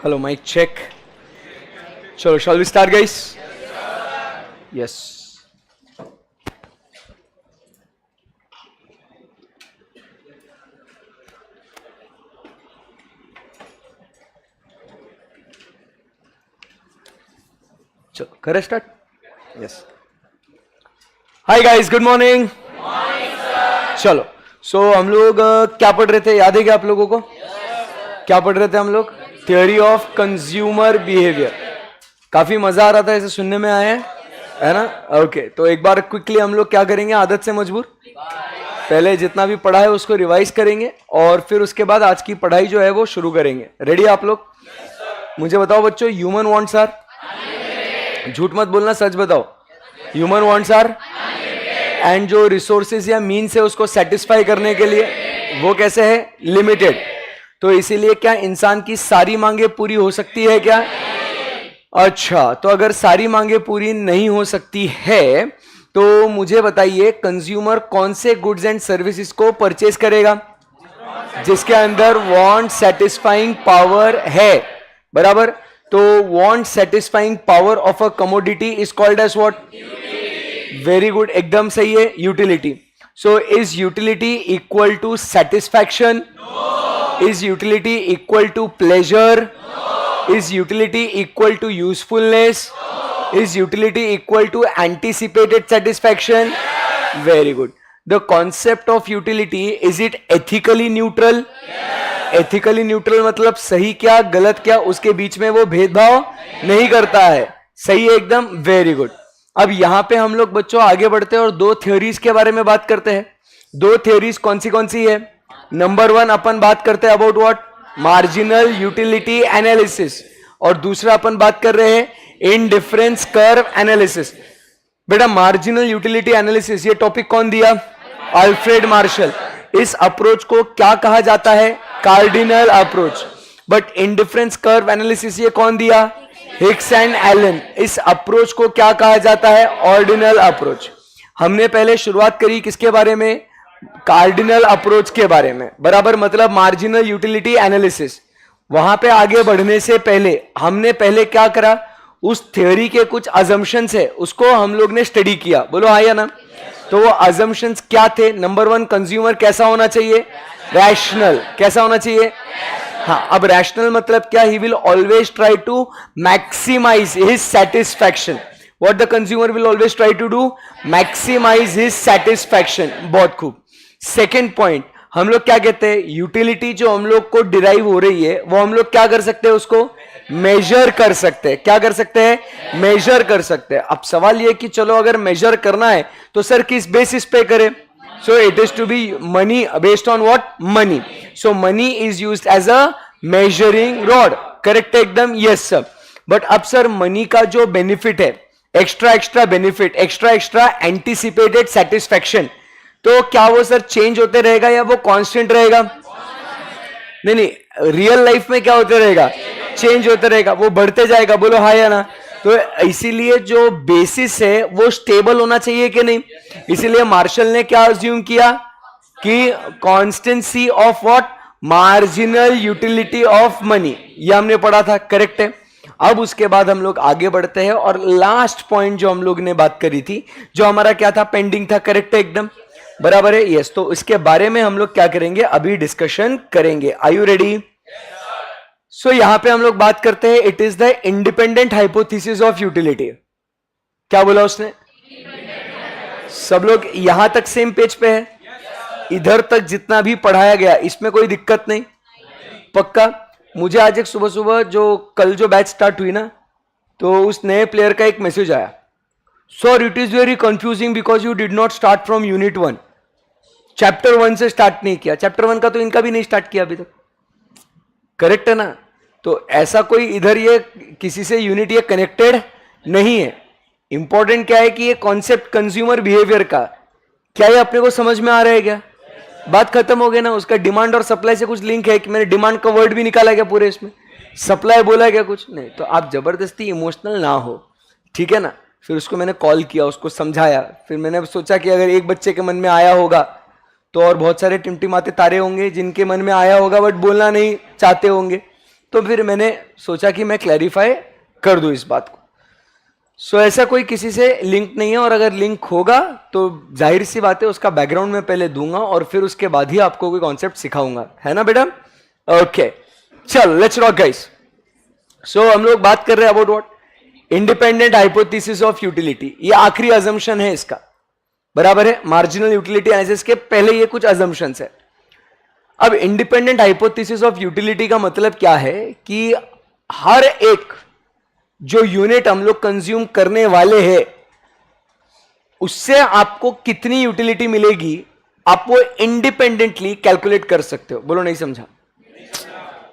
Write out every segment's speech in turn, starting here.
Hello, mic check. So, shall we start, guys? Yes. चलो, करें start? Yes. Hi guys, good morning. चलो, सो हम लोग क्या पढ़ रहे थे, याद है क्या आप लोगों को? क्या पढ़ रहे थे हम लोग? Theory of consumer behaviour. काफी मजा आ रहा था, ऐसे सुनने में आया है ना? ओके, तो एक बार क्विकली हम लोग क्या करेंगे, आदत से मजबूर, पहले जितना भी पढ़ा है उसको रिवाइज करेंगे और फिर उसके बाद आज की पढ़ाई जो है वो शुरू करेंगे. रेडी आप लोग? मुझे बताओ बच्चों, ह्यूमन वांट्स आर, झूठ मत बोलना, सच बताओ. ह्यूमन वांट्स आर एंड जो रिसोर्सेज या मीन्स है उसको सेटिस्फाई करने के लिए वो कैसे है? लिमिटेड. तो इसीलिए क्या इंसान की सारी मांगे पूरी हो सकती है क्या? अच्छा, तो अगर सारी मांगे पूरी नहीं हो सकती है तो मुझे बताइए कंज्यूमर कौन से गुड्स एंड सर्विसेज को परचेज करेगा जिसके अंदर वांट सेटिस्फाइंग पावर है. बराबर. तो want satisfying power of a commodity is called as what? Very good, एकदम सही है, utility. So is utility equal to satisfaction? Is utility equal to pleasure? Is utility equal to usefulness? Is utility equal to anticipated satisfaction? Very good. The concept of utility, is it ethically neutral? Ethically neutral मतलब सही क्या गलत क्या उसके बीच में वो भेदभाव नहीं करता है. सही है एकदम, वेरी गुड. अब यहां पे हम लोग बच्चों आगे बढ़ते हैं और दो थ्योरीज के बारे में बात करते हैं. दो थ्योरीज कौन सी है? नंबर 1 अपन बात करते हैं about what? Marginal utility analysis. और दूसरा अपन बात कर रहे हैं इंडिफरेंस कर्व एनालिसिस. बेटा मार्जिनल यूटिलिटी एनालिसिस ये टॉपिक कौन दिया? Alfred Marshall. इस अप्रोच को क्या कहा जाता है? Cardinal approach. But indifference curve analysis ये कौन दिया? Hicks and Allen. इस अप्रोच को क्या कहा जाता है? Ordinal approach. हमने पहले शुरुआत करी किसके बारे में? कार्डिनल अप्रोच के बारे में. बराबर, मतलब मार्जिनल यूटिलिटी एनालिसिस. वहां पे आगे बढ़ने से पहले हमने पहले क्या करा? उस थ्योरी के कुछ अजम्पशंस है उसको हम लोग ने स्टडी किया. बोलो हाँ या ना? तो वो अजम्पशंस क्या थे? नंबर 1, कंज्यूमर कैसा होना चाहिए? रैशनल. कैसा होना चाहिए? हाँ. अब रैशनल मतलब क्या? He will always try to maximise his satisfaction. What the consumer will always try to do? Maximise his satisfaction. बहुत खूब. सेकेंड पॉइंट, हम लोग क्या कहते हैं? यूटिलिटी जो हम लोग को डिराइव हो रही है वो हम लोग क्या कर सकते हैं? उसको मेजर कर सकते हैं. क्या कर सकते हैं? मेजर कर सकते हैं. अब सवाल ये कि चलो अगर मेजर करना है तो सर किस बेसिस पे करें? So it is to be money. Based on what? Money. So money is used as a measuring rod. Correct है एकदम? Yes sir. बट अब सर मनी का जो बेनिफिट है, extra benefit, extra anticipated satisfaction, तो क्या वो सर चेंज होते रहेगा या वो कांस्टेंट रहेगा? नहीं, रियल लाइफ में क्या होते रहेगा? चेंज होते रहेगा, वो बढ़ते जाएगा. बोलो हाँ या ना? तो इसीलिए जो बेसिस है वो स्टेबल होना चाहिए कि नहीं? इसीलिए मार्शल ने क्या अज्यूम किया कि constancy of what? Marginal utility of money. ये हमने पढ़ा था. करेक्ट है. अब उसके बाद हम लोग आगे बढ़ते हैं और लास्ट पॉइंट जो हम लोग ने बात करी थी, जो हमारा क्या था? पेंडिंग था. करेक्ट है एकदम? बराबर है. यस. तो इसके बारे में हम लोग क्या करेंगे? अभी डिस्कशन करेंगे. Are you ready? सो यहां पे हम लोग बात करते हैं, it is the independent hypothesis of utility. क्या बोला उसने? सब लोग यहां तक सेम पेज पे है? इधर तक जितना भी पढ़ाया गया इसमें कोई दिक्कत नहीं? पक्का? मुझे आज एक सुबह जो कल जो बैच स्टार्ट हुई ना, तो उस नए प्लेयर का एक मैसेज आया, sir it is very confusing because you did not start from unit 1. Chapter 1 से स्टार्ट नहीं किया. चैप्टर 1 का तो इनका भी नहीं स्टार्ट किया अभी तक. करेक्ट है ना? तो ऐसा कोई इधर ये किसी से यूनिट ये कनेक्टेड नहीं है. इंपॉर्टेंट क्या है कि ये कॉन्सेप्ट कंज्यूमर बिहेवियर का, क्या ये अपने को समझ में आ रहा है क्या? बात खत्म हो गई ना? उसका डिमांड और सप्लाई से कुछ लिंक है कि मैंने डिमांड का वर्ड भी निकाला क्या पूरे इसमें? सप्लाई बोला क्या कुछ नहीं? तो आप जबरदस्ती इमोशनल ना हो, ठीक है ना? फिर उसको मैंने कॉल किया, उसको समझाया. फिर मैंने सोचा कि अगर एक बच्चे के मन में आया होगा तो और बहुत सारे टिमटिमाते तारे होंगे जिनके मन में आया होगा बट बोलना नहीं चाहते होंगे. तो फिर मैंने सोचा कि मैं क्लैरिफाई कर दूं इस बात को। सो ऐसा कोई किसी से लिंक नहीं है, और अगर लिंक होगा तो जाहिर सी बात है उसका बैकग्राउंड मैं पहले दूंगा और फिर उसके बाद ही आपको कोई कॉन्सेप्ट सिखाऊंगा, है ना बेटा? ओके, चल लेट्स रॉक गाइस। सो हम लोग बात कर रहे हैं about what? Independent hypothesis of utility. ये आखिरी अजम्पशन है इसका, बराबर है? मार्जिनल यूटिलिटी एनालिसिस के पहले ये कुछ अजम्पशंस है। अब इंडिपेंडेंट हाइपोथेसिस ऑफ यूटिलिटी का मतलब क्या है कि हर एक जो यूनिट हम लोग कंज्यूम करने वाले हैं उससे आपको कितनी यूटिलिटी मिलेगी आप वो इंडिपेंडेंटली कैलकुलेट कर सकते हो। बोलो नहीं समझा?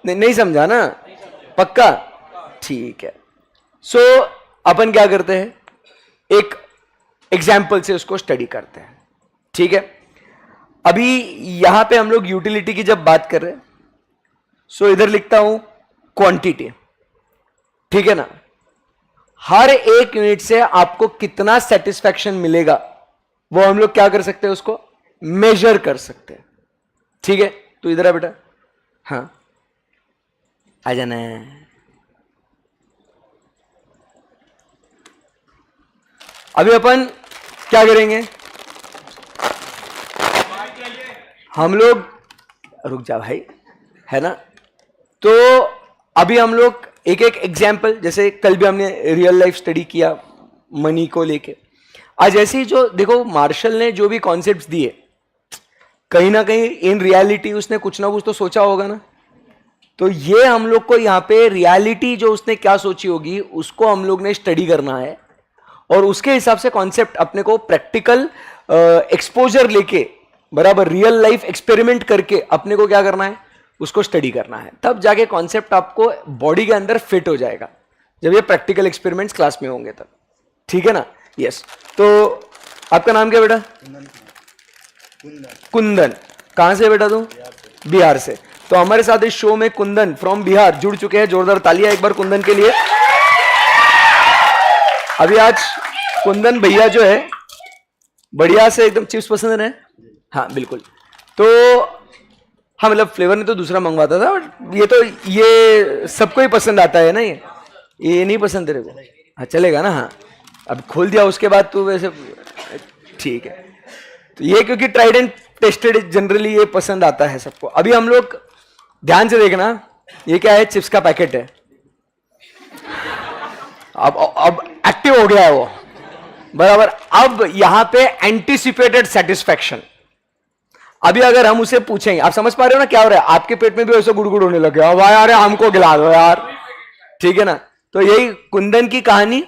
नहीं समझा ना? पक्का? ठीक है। सो अपन क्या करते हैं, एक एग्जाम्पल से उसको स्टडी करते हैं, ठीक है? अभी यहां पे हम लोग यूटिलिटी की जब बात कर रहे हैं, सो इधर लिखता हूं क्वांटिटी, ठीक है ना? हर एक यूनिट से आपको कितना सेटिस्फैक्शन मिलेगा वो हम लोग क्या कर सकते हैं, उसको मेजर कर सकते हैं, ठीक है? तो इधर आ बेटा, हाँ आ जाना है। अभी अपन क्या करेंगे, हम लोग, रुक जा भाई, है ना? तो अभी हम लोग एक एक एग्जाम्पल, जैसे कल भी हमने रियल लाइफ स्टडी किया मनी को लेके, आज ऐसे ही जो देखो मार्शल ने जो भी कॉन्सेप्ट्स दिए, कहीं ना कहीं इन रियलिटी उसने कुछ ना कुछ तो सोचा होगा ना। तो ये हम लोग को यहाँ पे रियलिटी जो उसने क्या सोची होगी उसको हम लोग ने स्टडी करना है, और उसके हिसाब से कॉन्सेप्ट अपने को प्रैक्टिकल एक्सपोजर लेके, बराबर रियल लाइफ एक्सपेरिमेंट करके अपने को क्या करना है, उसको स्टडी करना है। तब जाके कॉन्सेप्ट आपको बॉडी के अंदर फिट हो जाएगा, जब ये प्रैक्टिकल एक्सपेरिमेंट्स क्लास में होंगे तब, ठीक है ना? यस। तो आपका नाम क्या बेटा? कुंदन। कहां से बेटा तू? बिहार से। तो हमारे साथ इस शो में कुंदन फ्रॉम बिहार जुड़ चुके हैं। जोरदार तालियां एक बार कुंदन के लिए। अभी आज कुंदन भैया जो है बढ़िया से एकदम चिप्स पसंद है, हाँ बिल्कुल। तो हाँ मतलब फ्लेवर ने तो दूसरा मंगवाता था, बट ये सबको ही पसंद आता है ना। ये नहीं पसंद तेरे को? हाँ चलेगा ना। हाँ अब खोल दिया उसके बाद तू वैसे ठीक है। तो ये क्योंकि ट्राइड एंड टेस्टेड, जनरली ये पसंद आता है सबको। अभी हम लोग ध्यान से देखना, ये क्या है? चिप्स का पैकेट है। अब एक्टिव हो गया है वो, बराबर। अब यहां पे एंटिसिपेटेड सेटिस्फैक्शन। अभी अगर हम उसे पूछेंगे, आप समझ पा रहे हो ना क्या हो रहा है? आपके पेट में भी वैसे गुड़गुड़ होने लगे, अब यार हमको खिला दो यार, ठीक है ना? तो यही कुंदन की कहानी,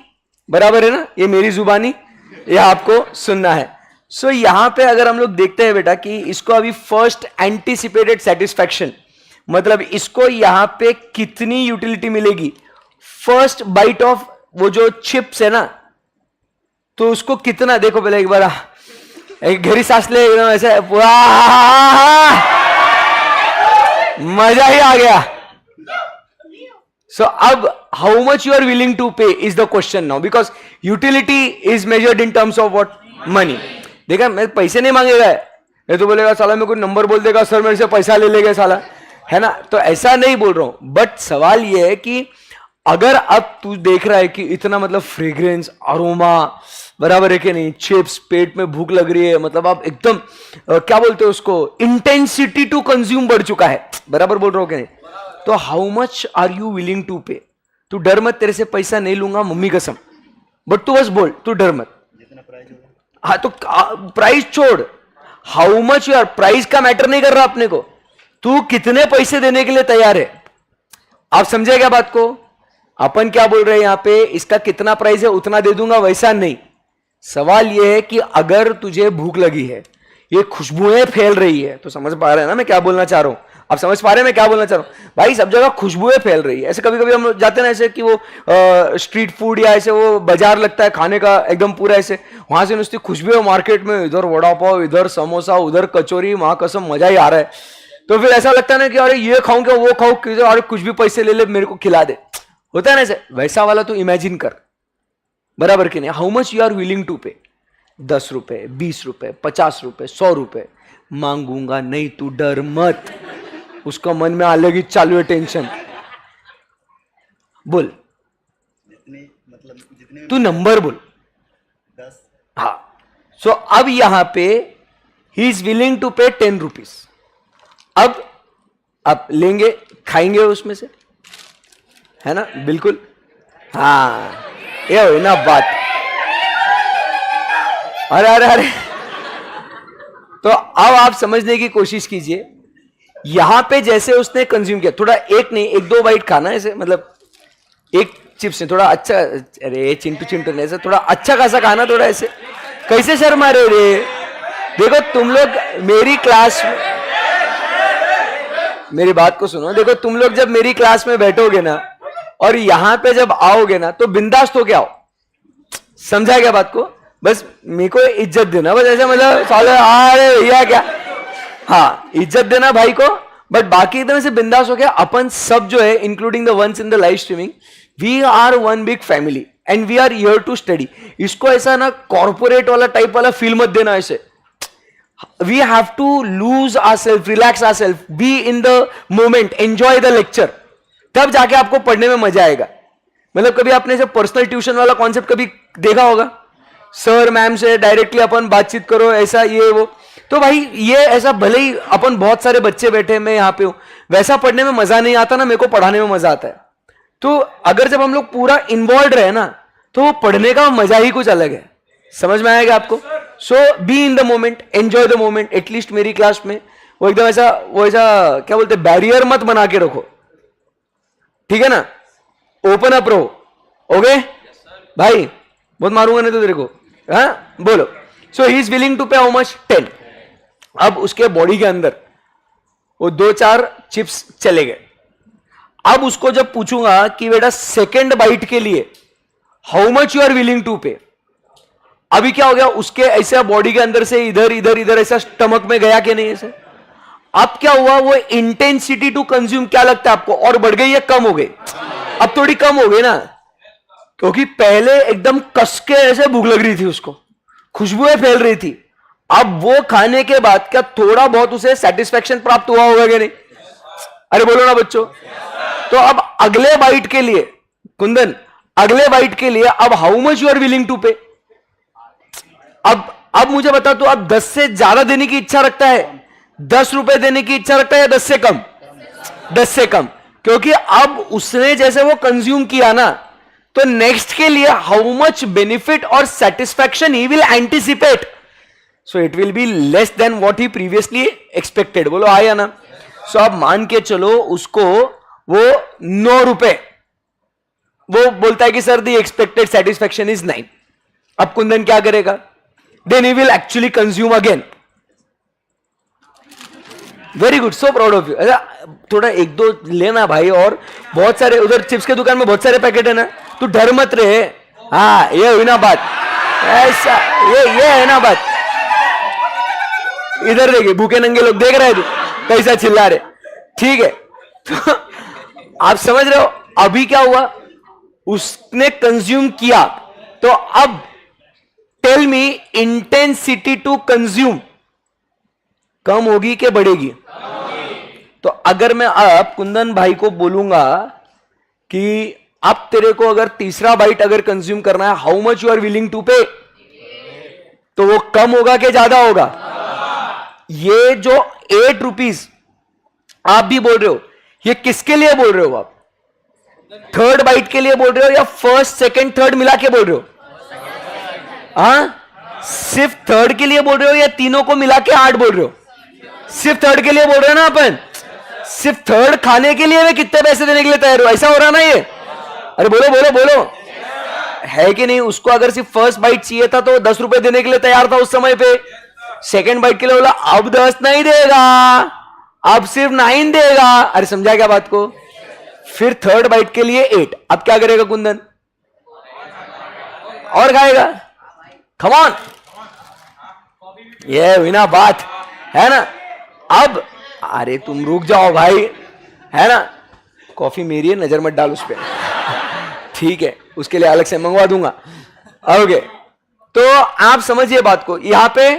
बराबर है ना? ये मेरी जुबानी, ये आपको सुनना है। सो यहां पे अगर हम लोग देखते हैं बेटा कि इसको अभी फर्स्ट एंटिसिपेटेड सेटिस्फैक्शन, मतलब इसको यहां पे कितनी यूटिलिटी मिलेगी फर्स्ट बाइट ऑफ वो जो चिप्स है ना, तो उसको कितना, देखो पहले एक बार एक गहरी सांस ले, एकदम ऐसे मजा ही आ गया। सो अब how much you are willing to pay is the question now, because utility is measured in terms of what? Money. देखा, मैं पैसे नहीं मांगेगा, ये तो बोलेगा साला मेरे को नंबर बोल देगा, सर मेरे से पैसा ले लेगा साला, है ना? तो ऐसा नहीं बोल रहा हूं, बट सवाल यह है कि अगर अब तू देख रहा है कि इतना मतलब फ्रेग्रेंस, अरोमा, बराबर है कि नहीं, चिप्स, पेट में भूख लग रही है, मतलब आप एकदम क्या बोलते हो उसको, इंटेंसिटी टू कंज्यूम बढ़ चुका है, बराबर बोल रहा हो कि नहीं? तो how much are you willing to pay? तू डर मत, तेरे से पैसा नहीं लूंगा मम्मी कसम, बट तू बस बोल, तू डर मत। हाँ तो प्राइस छोड़, हाउ मच यार, प्राइस का मैटर नहीं कर रहा अपने को, तू कितने पैसे देने के लिए तैयार है। आप समझे क्या बात को? अपन क्या बोल रहे हैं यहां पे, इसका कितना प्राइस है उतना दे दूंगा, वैसा नहीं। सवाल यह है कि अगर तुझे भूख लगी है, ये खुशबुएं फैल रही है, तो समझ पा रहे हैं ना मैं क्या बोलना चाह रहा हूं? आप समझ पा रहे हैं मैं क्या बोलना चाह रहा हूं? भाई सब जगह खुशबुएं फैल रही है। ऐसे कभी कभी हम जाते हैं ना, ऐसे कि वो स्ट्रीट फूड या ऐसे वो बाजार लगता है खाने का, एकदम पूरा ऐसे, वहां से नुस्ती खुशबुएं मार्केट में, इधर वड़ा पाव, इधर समोसा, उधर कचौरी, मां कसम मजा ही आ रहा है। तो फिर ऐसा लगता है ना कि अरे ये खाऊं क्या, वो खाऊं, अरे कुछ भी पैसे ले ले मेरे को खिला दे, होता है ना ऐसे। वैसा वाला तो इमेजिन कर, बराबर कि नहीं? How much you are willing to pay? 10 रुपए, 20 रुपए, 50 रुपए, 100 रुपए। मांगूंगा नहीं, तू डर मत। उसका मन में अलग ही चालू है टेंशन, बोल, जितने तू नंबर बोल। 10। हाँ, सो अब यहां पे he is willing to pay 10 rupees. अब आप लेंगे, खाएंगे उसमें से, है ना? बिल्कुल, हाँ, ये हो ना बात। अरे अरे अरे, तो अब आप समझने की कोशिश कीजिए, यहां पे जैसे उसने कंज्यूम किया, थोड़ा एक नहीं, एक दो बाइट खाना ऐसे, मतलब एक चिप्स ने थोड़ा अच्छा, अरे चिंटू चिंटू ने ऐसे थोड़ा अच्छा खासा खाना, थोड़ा ऐसे कैसे शर्मा रहे रे? देखो तुम लोग मेरी क्लास में, मेरी बात को सुनो, देखो तुम लोग जब मेरी क्लास में बैठोगे ना और यहां पे जब आओगे ना तो बिंदास तो क्या हो, समझा क्या बात को? बस मेरे को इज्जत देना, बस ऐसे, मतलब साले अरे भैया क्या, हाँ इज्जत देना भाई को, बट बाकी एकदम से बिंदास हो गया। अपन सब जो है, including the ones in the live streaming, we are one big family and we are here to study. इसको ऐसा ना कॉर्पोरेट वाला टाइप वाला फील मत देना ऐसे। We have to lose ourself, relax ourself, be in the moment, enjoy the lecture, तब जाके आपको पढ़ने में मजा आएगा। मतलब कभी आपने जब पर्सनल ट्यूशन वाला कॉन्सेप्ट कभी देखा होगा, सर मैम से डायरेक्टली अपन बातचीत करो, ऐसा ये वो, तो भाई ये ऐसा, भले ही अपन बहुत सारे बच्चे बैठे, मैं यहाँ पे हूं, वैसा पढ़ने में मजा नहीं आता ना, मेरे को पढ़ाने में मजा आता है। तो अगर जब हम लोग पूरा इन्वॉल्व रहे ना, तो पढ़ने का मजा ही कुछ अलग है। समझ में आएगा आपको? So be in the moment, enjoy the moment. At least मेरी क्लास में वो एकदम ऐसा, वो ऐसा क्या बोलते, बैरियर मत बना के रखो, ठीक है ना? ओपन अप रहो, ओके भाई? बहुत मारूंगा नहीं तो तेरे को, हाँ बोलो। सो ही इज विलिंग टू पे हाउ मच? 10। अब उसके बॉडी के अंदर वो 2-4 चिप्स चले गए। अब उसको जब पूछूंगा कि बेटा सेकेंड बाइट के लिए how much you are willing to pay, अभी क्या हो गया, उसके ऐसा बॉडी के अंदर से इधर इधर इधर ऐसा स्टमक में गया कि नहीं ऐसे? अब क्या हुआ, वो इंटेंसिटी टू कंज्यूम क्या लगता है आपको, और बढ़ गई या कम हो गई? अब थोड़ी कम हो गई ना, क्योंकि पहले एकदम कसके ऐसे भूख लग रही थी उसको, खुशबुएं फैल रही थी। अब वो खाने के बाद क्या थोड़ा बहुत उसे सेटिस्फेक्शन प्राप्त हुआ होगा कि नहीं? अरे बोलो ना बच्चों। तो अब अगले बाइट के लिए, कुंदन अगले बाइट के लिए अब how much you are willing to pay? अब मुझे बता, तो अब 10 से ज्यादा देने की इच्छा रखता है, 10 रुपए देने की इच्छा रखता है, या 10 से कम? 10 से कम, क्योंकि अब उसने जैसे वो कंज्यूम किया ना, तो नेक्स्ट के लिए हाउ मच बेनिफिट और satisfaction he will anticipate, so it will be less than what he previously expected. बोलो आया ना? सो अब मान के चलो उसको वो 9 रुपए, वो बोलता है कि sir the expected satisfaction is 9। अब कुंदन क्या करेगा? Then he will actually consume again. Very good, so proud of you. थोड़ा एक दो लेना भाई, और बहुत सारे उधर चिप्स के दुकान में बहुत सारे पैकेट है ना, तू डर मत रहे। हाँ ये हुई ना बात, ऐसा ये है ना बात। इधर देखिए, भूखे नंगे लोग देख रहे हैं, तू कैसा चिल्ला रहे, ठीक है? तो आप समझ रहे हो अभी क्या हुआ, उसने कंज्यूम किया, तो अब tell me, intensity to consume कम होगी कि बढ़ेगी? तो अगर मैं अब कुंदन भाई को बोलूंगा कि अब तेरे को अगर तीसरा बाइट अगर कंज्यूम करना है, how much you are willing to pay, तो वो कम होगा कि ज्यादा होगा? ये जो 8 रुपीज आप भी बोल रहे हो, ये किसके लिए बोल रहे हो आप? थर्ड बाइट के लिए बोल रहे हो या फर्स्ट सेकंड थर्ड मिला के बोल रहे हो? हाँ, सिर्फ थर्ड के लिए बोल रहे हो या तीनों को मिला के 8 बोल रहे हो? सिर्फ थर्ड के लिए बोल रहे हो ना अपन? सिर्फ थर्ड खाने के लिए मैं कितने पैसे देने के लिए तैयार हूं, ऐसा हो रहा ना ये? अरे बोलो बोलो बोलो, है कि नहीं? उसको अगर सिर्फ फर्स्ट बाइट चाहिए था तो 10 रुपए देने के लिए तैयार था उस समय पे। सेकंड बाइट के लिए बोला अब 10 नहीं देगा, अब सिर्फ 9 देगा। अरे समझा क्या बात को? फिर थर्ड बाइट के लिए 8। अब क्या करेगा कुंदन? और खाएगा। कम ऑन, ये हुई ना बात, है ना? अब अरे तुम रुक जाओ भाई, है ना? कॉफी मेरी है, नजर मत डाल उस पर, ठीक है? उसके लिए अलग से मंगवा दूंगा। ओके, तो आप समझिए बात को। यहां पे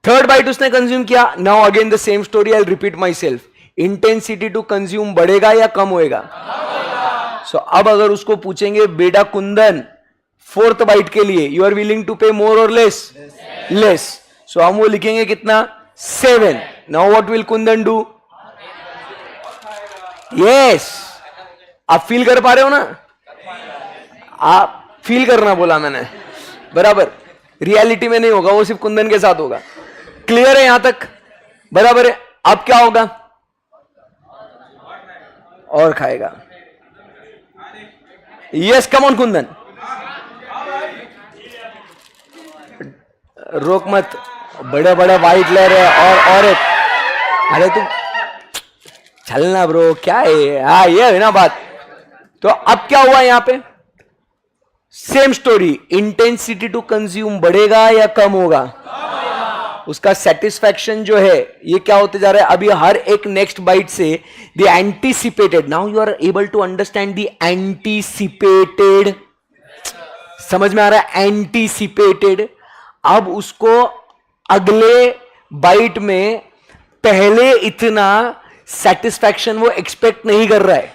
थर्ड बाइट उसने कंज्यूम किया। Now again the same story, I repeat myself. Intensity to consume बढ़ेगा या कम होएगा? सो अब अगर उसको पूछेंगे बेटा कुंदन फोर्थ बाइट के लिए यू आर विलिंग टू पे मोर और लेस? लेस. सो हम वो लिखेंगे कितना? 7. Now what will Kundan do? Yes. आप फील कर पा रहे हो ना? आप फील करना बोला मैंने, बराबर. रियलिटी में नहीं होगा, वो सिर्फ कुंदन के साथ होगा. क्लियर है यहां तक? बराबर है. अब क्या होगा? और खाएगा. Yes, come on Kundan. रोक मत, बड़े बड़े वाइट लेयर है और एक. अरे तू चलना ब्रो, क्या है? हाँ ये है ना बात. तो अब क्या हुआ यहां पे? Same story. Intensity to consume बढ़ेगा या कम होगा? उसका सेटिस्फैक्शन जो है ये क्या होते जा रहा है? अभी हर एक नेक्स्ट बाइट से the anticipated. Now you are able to understand the anticipated. समझ में आ रहा है? एंटीसिपेटेड. अब उसको अगले बाइट में पहले इतना सेटिस्फैक्शन वो एक्सपेक्ट नहीं कर रहा है.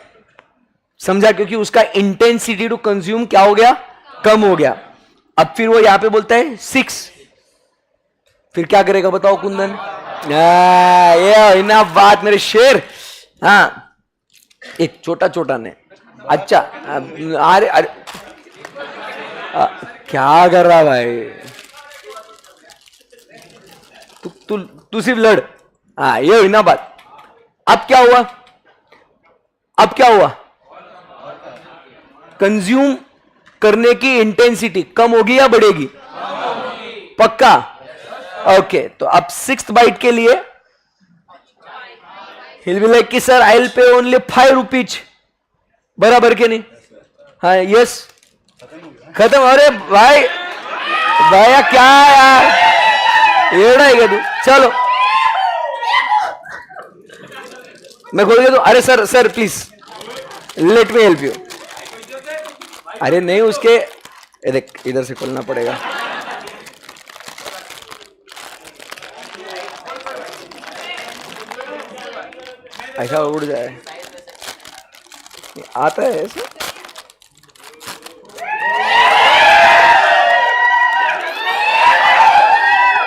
समझा? क्योंकि उसका इंटेंसिटी टू कंज्यूम क्या हो गया? कम हो गया. अब फिर वो यहां पे बोलता है 6. फिर क्या करेगा बताओ कुंदन? ये ना बात मेरे शेर. हाँ, एक छोटा छोटा ने. अच्छा, अरे अरे क्या कर रहा भाई? तू सिर्फ लड़. हाँ ये हुई ना बात. अब क्या हुआ? अब क्या हुआ? कंज्यूम करने की इंटेंसिटी कम होगी या बढ़ेगी? पक्का? ओके. तो अब 6th बाइट के लिए he'll be like कि sir I will pay only 5 rupees. बराबर के नहीं? हाँ यस. खत्म. अरे भाई भैया क्या यार एड़ा है तू. चलो मैं खोल दू. अरे sir sir please let me help you. अरे नहीं उसके देख इधर से खोलना पड़ेगा. ऐसा उड़ जाए. आता है ऐसे.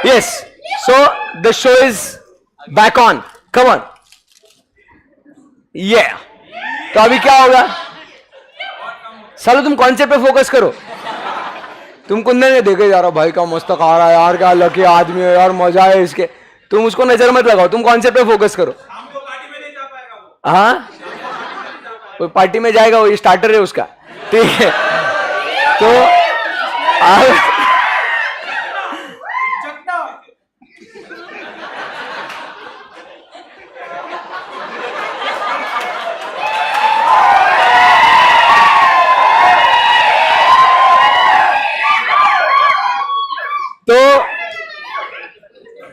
Yes. So the show is back on. Come on. Yeah. तो अभी क्या होगा? सालो तुम कॉन्सेप्ट पे फोकस करो. तुम कुंदन ने देखे जा रहा भाई का मस्त खा रहा है यार, क्या लकी आदमी है यार, मजा है इसके. तुम उसको नजर मत लगाओ, तुम कॉन्सेप्ट पे फोकस करो. हाँ कोई पार्टी में जाएगा, वो स्टार्टर है उसका. ठीक है. तो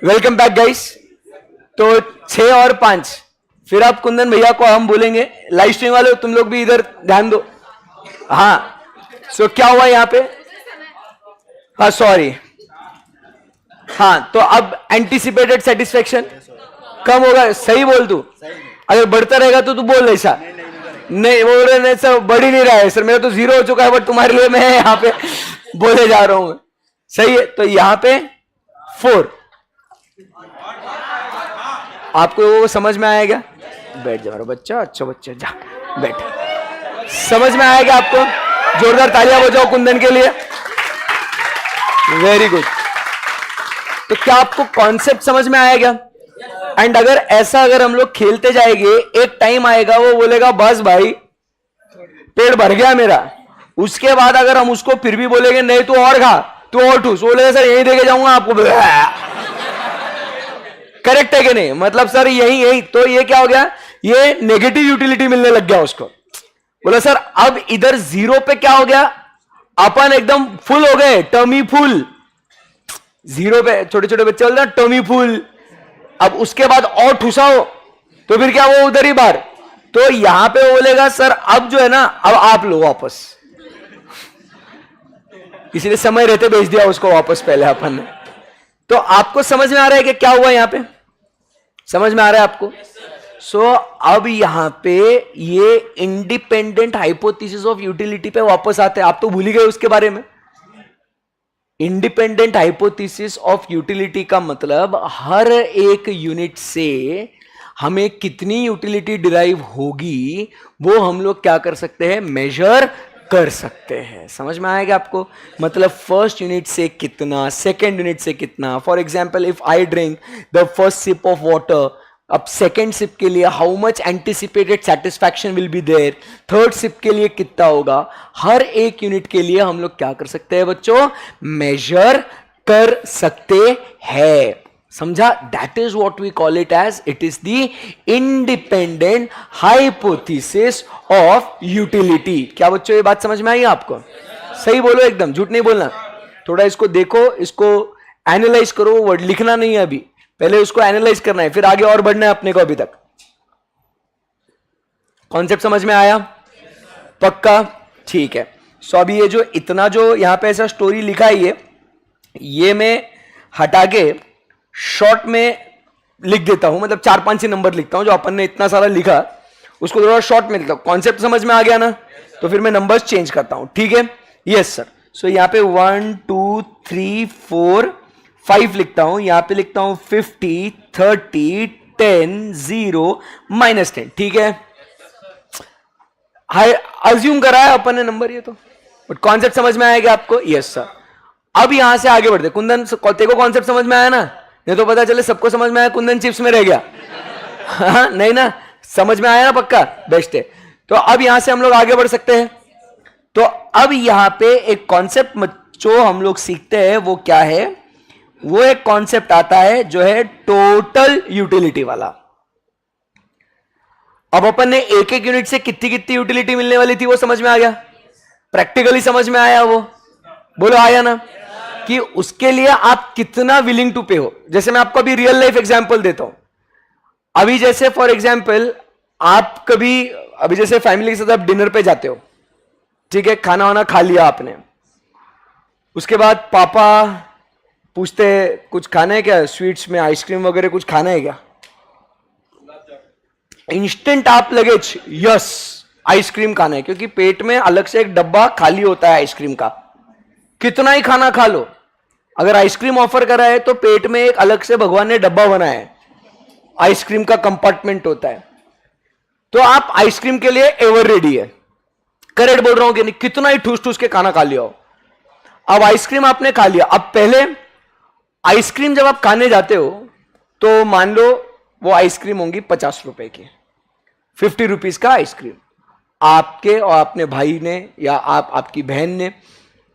वेलकम बैक गाइस. तो 6 और 5 फिर आप कुंदन भैया को हम बोलेंगे. लाइव स्ट्रीम वाले तुम लोग भी इधर ध्यान दो. हाँ सो क्या हुआ यहाँ पे? हाँ सॉरी. हाँ तो अब एंटीसिपेटेड सेटिस्फेक्शन कम होगा. सही बोल तू. अगर बढ़ता रहेगा तो तू बोल ऐसा. नहीं बोल रहे नहीं सर, बढ़ ही नहीं रहा है सर, मेरा तो 0 हो चुका है, बट तुम्हारे लिए मैं यहाँ पे बोले जा रहा हूं. सही है. तो यहाँ पे 4. आपको वो समझ में आएगा? बैठ जा मेरा बच्चा, अच्छा बच्चा, जा बैठ. समझ में आएगा आपको? जोरदार तालियां बजाओ कुंदन के लिए. Very good. तो क्या आपको कॉन्सेप्ट समझ में आएगा? एंड अगर हम लोग खेलते जाएंगे, एक टाइम आएगा वो बोलेगा बस भाई पेट भर गया मेरा. उसके बाद अगर हम उसको फिर भी बोलेंगे नहीं तू और खा, तू और ठूस, बोलेगा सर यही देके जाऊंगा आपको. करेक्ट है कि नहीं? मतलब सर यही. तो ये क्या हो गया? ये नेगेटिव यूटिलिटी मिलने लग गया उसको. बोला सर अब इधर 0 पे क्या हो गया? अपन एकदम फुल हो गए, टमी फुल. 0 पे छोटे छोटे बच्चे बोलते हैं टमी फुल. अब उसके बाद और ठुसाओ तो फिर क्या वो उधर ही बाहर. तो यहां पे बोलेगा सर अब जो है ना, अब आप लो वापस. इसलिए समय रहते भेज दिया उसको वापस पहले अपन ने. तो आपको समझ में आ रहा है कि क्या हुआ यहां पे? समझ में आ रहा है आपको? सो अब यहां पे ये इंडिपेंडेंट हाइपोथेसिस ऑफ यूटिलिटी पे वापस आते हैं. आप तो भूल ही गए उसके बारे में. इंडिपेंडेंट हाइपोथेसिस ऑफ यूटिलिटी का मतलब हर एक यूनिट से हमें कितनी यूटिलिटी डिराइव होगी वो हम लोग क्या कर सकते हैं, मेजर कर सकते हैं. समझ में आएगा आपको? मतलब फर्स्ट यूनिट से कितना, सेकेंड यूनिट से कितना. For example if I drink the first sip of water, अब सेकेंड सिप के लिए how much anticipated satisfaction will be there, third sip के लिए कितना होगा. हर एक यूनिट के लिए हम लोग क्या कर सकते हैं बच्चों, मेजर कर सकते हैं. समझा? That is what we call it as, it is the independent hypothesis of utility. क्या बच्चों ये बात समझ में आई आपको? सही बोलो, एकदम झूठ नहीं बोलना. थोड़ा इसको देखो, इसको एनालाइज करो. वर्ड लिखना नहीं है अभी, पहले उसको एनालाइज करना है, फिर आगे और बढ़ना है अपने को. अभी तक कॉन्सेप्ट समझ में आया? पक्का? ठीक है. सो अभी ये जो इतना जो यहां पे ऐसा स्टोरी लिखा है ये मैं हटा के शॉर्ट में लिख देता हूं. मतलब 4-5 ही नंबर लिखता हूं. जो अपन ने इतना सारा लिखा उसको थोड़ा शॉर्ट में लिखता हूं. कॉन्सेप्ट समझ में आ गया ना? तो फिर मैं नंबर्स चेंज करता हूं. ठीक है? Yes sir. सो यहां पे 1 2 3 4 5 लिखता हूं. यहां पे लिखता हूं 50 30 10 0 -10. ठीक है? हाय अज्यूम करा है अपन ने नंबर ये तो, बट कॉन्सेप्ट समझ में आएगा आपको? Yes sir. अब यहां से आगे बढ़ते. कुंदन तेरे को कॉन्सेप्ट समझ में आया ना? नहीं तो पता चले सबको समझ में आया, कुंदन चिप्स में रह गया. हाँ नहीं ना? समझ में आया ना? पक्का? बेस्ट है. तो अब यहां से हम लोग आगे बढ़ सकते हैं. तो अब यहां पे एक कॉन्सेप्ट जो हम लोग सीखते हैं वो क्या है, वो एक कॉन्सेप्ट आता है जो है टोटल यूटिलिटी वाला. अब अपन ने एक एक यूनिट से कितनी कितनी यूटिलिटी मिलने वाली थी वो समझ में आ गया. प्रैक्टिकली समझ में आया वो? बोलो आया ना? कि उसके लिए आप कितना विलिंग टू पे हो. जैसे मैं आपको अभी रियल लाइफ एग्जांपल देता हूं. अभी जैसे फॉर एग्जांपल आप कभी अभी जैसे फैमिली के साथ आप डिनर पे जाते हो. ठीक है? खाना वाना खा लिया आपने. उसके बाद पापा पूछते कुछ खाना है क्या, स्वीट्स में आइसक्रीम वगैरह कुछ खाना है क्या. इंस्टेंट आप लगेज यस आइसक्रीम खाना है, क्योंकि पेट में अलग से एक डब्बा खाली होता है आइसक्रीम का. कितना ही खाना खा लो, अगर आइसक्रीम ऑफर करा है तो पेट में एक अलग से भगवान ने डब्बा बनाया है, आइसक्रीम का कंपार्टमेंट होता है. तो आप आइसक्रीम के लिए एवर रेडी है. करेक्ट बोल रहा हूं कि नहीं? कितना ही ठूस ठूस के खाना खा लिया हो. अब आइसक्रीम आपने खा लिया. अब पहले आइसक्रीम जब आप खाने जाते हो तो मान लो वो आइसक्रीम होंगी 50 रुपए की, 50 रुपीज का आइसक्रीम. आपके और अपने भाई ने या आपकी बहन ने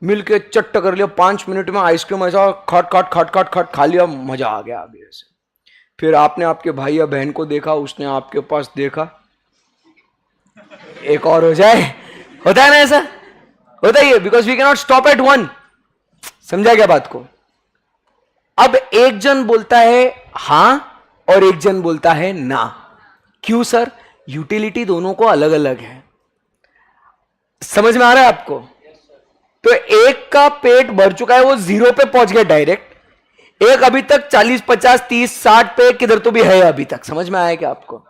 मिलके चट्ट कर लिया. 5 मिनट में आइसक्रीम ऐसा खट खट खट खट खट खा लिया, मजा आ गया अभी ऐसे. फिर आपने आपके भाई या बहन को देखा, उसने आपके पास देखा, एक और हो जाए. होता है ना ऐसा? होता ही है. Because we can not stop at one. समझा क्या बात को? अब एक जन बोलता है हां और एक जन बोलता है ना. क्यों सर? यूटिलिटी दोनों को अलग अलग है. समझ में आ रहा है आपको? तो एक का पेट भर चुका है, वो 0 पे पहुंच गया डायरेक्ट. एक अभी तक 40 50 30 60 पे किधर तो भी है अभी तक. समझ में आया क्या आपको?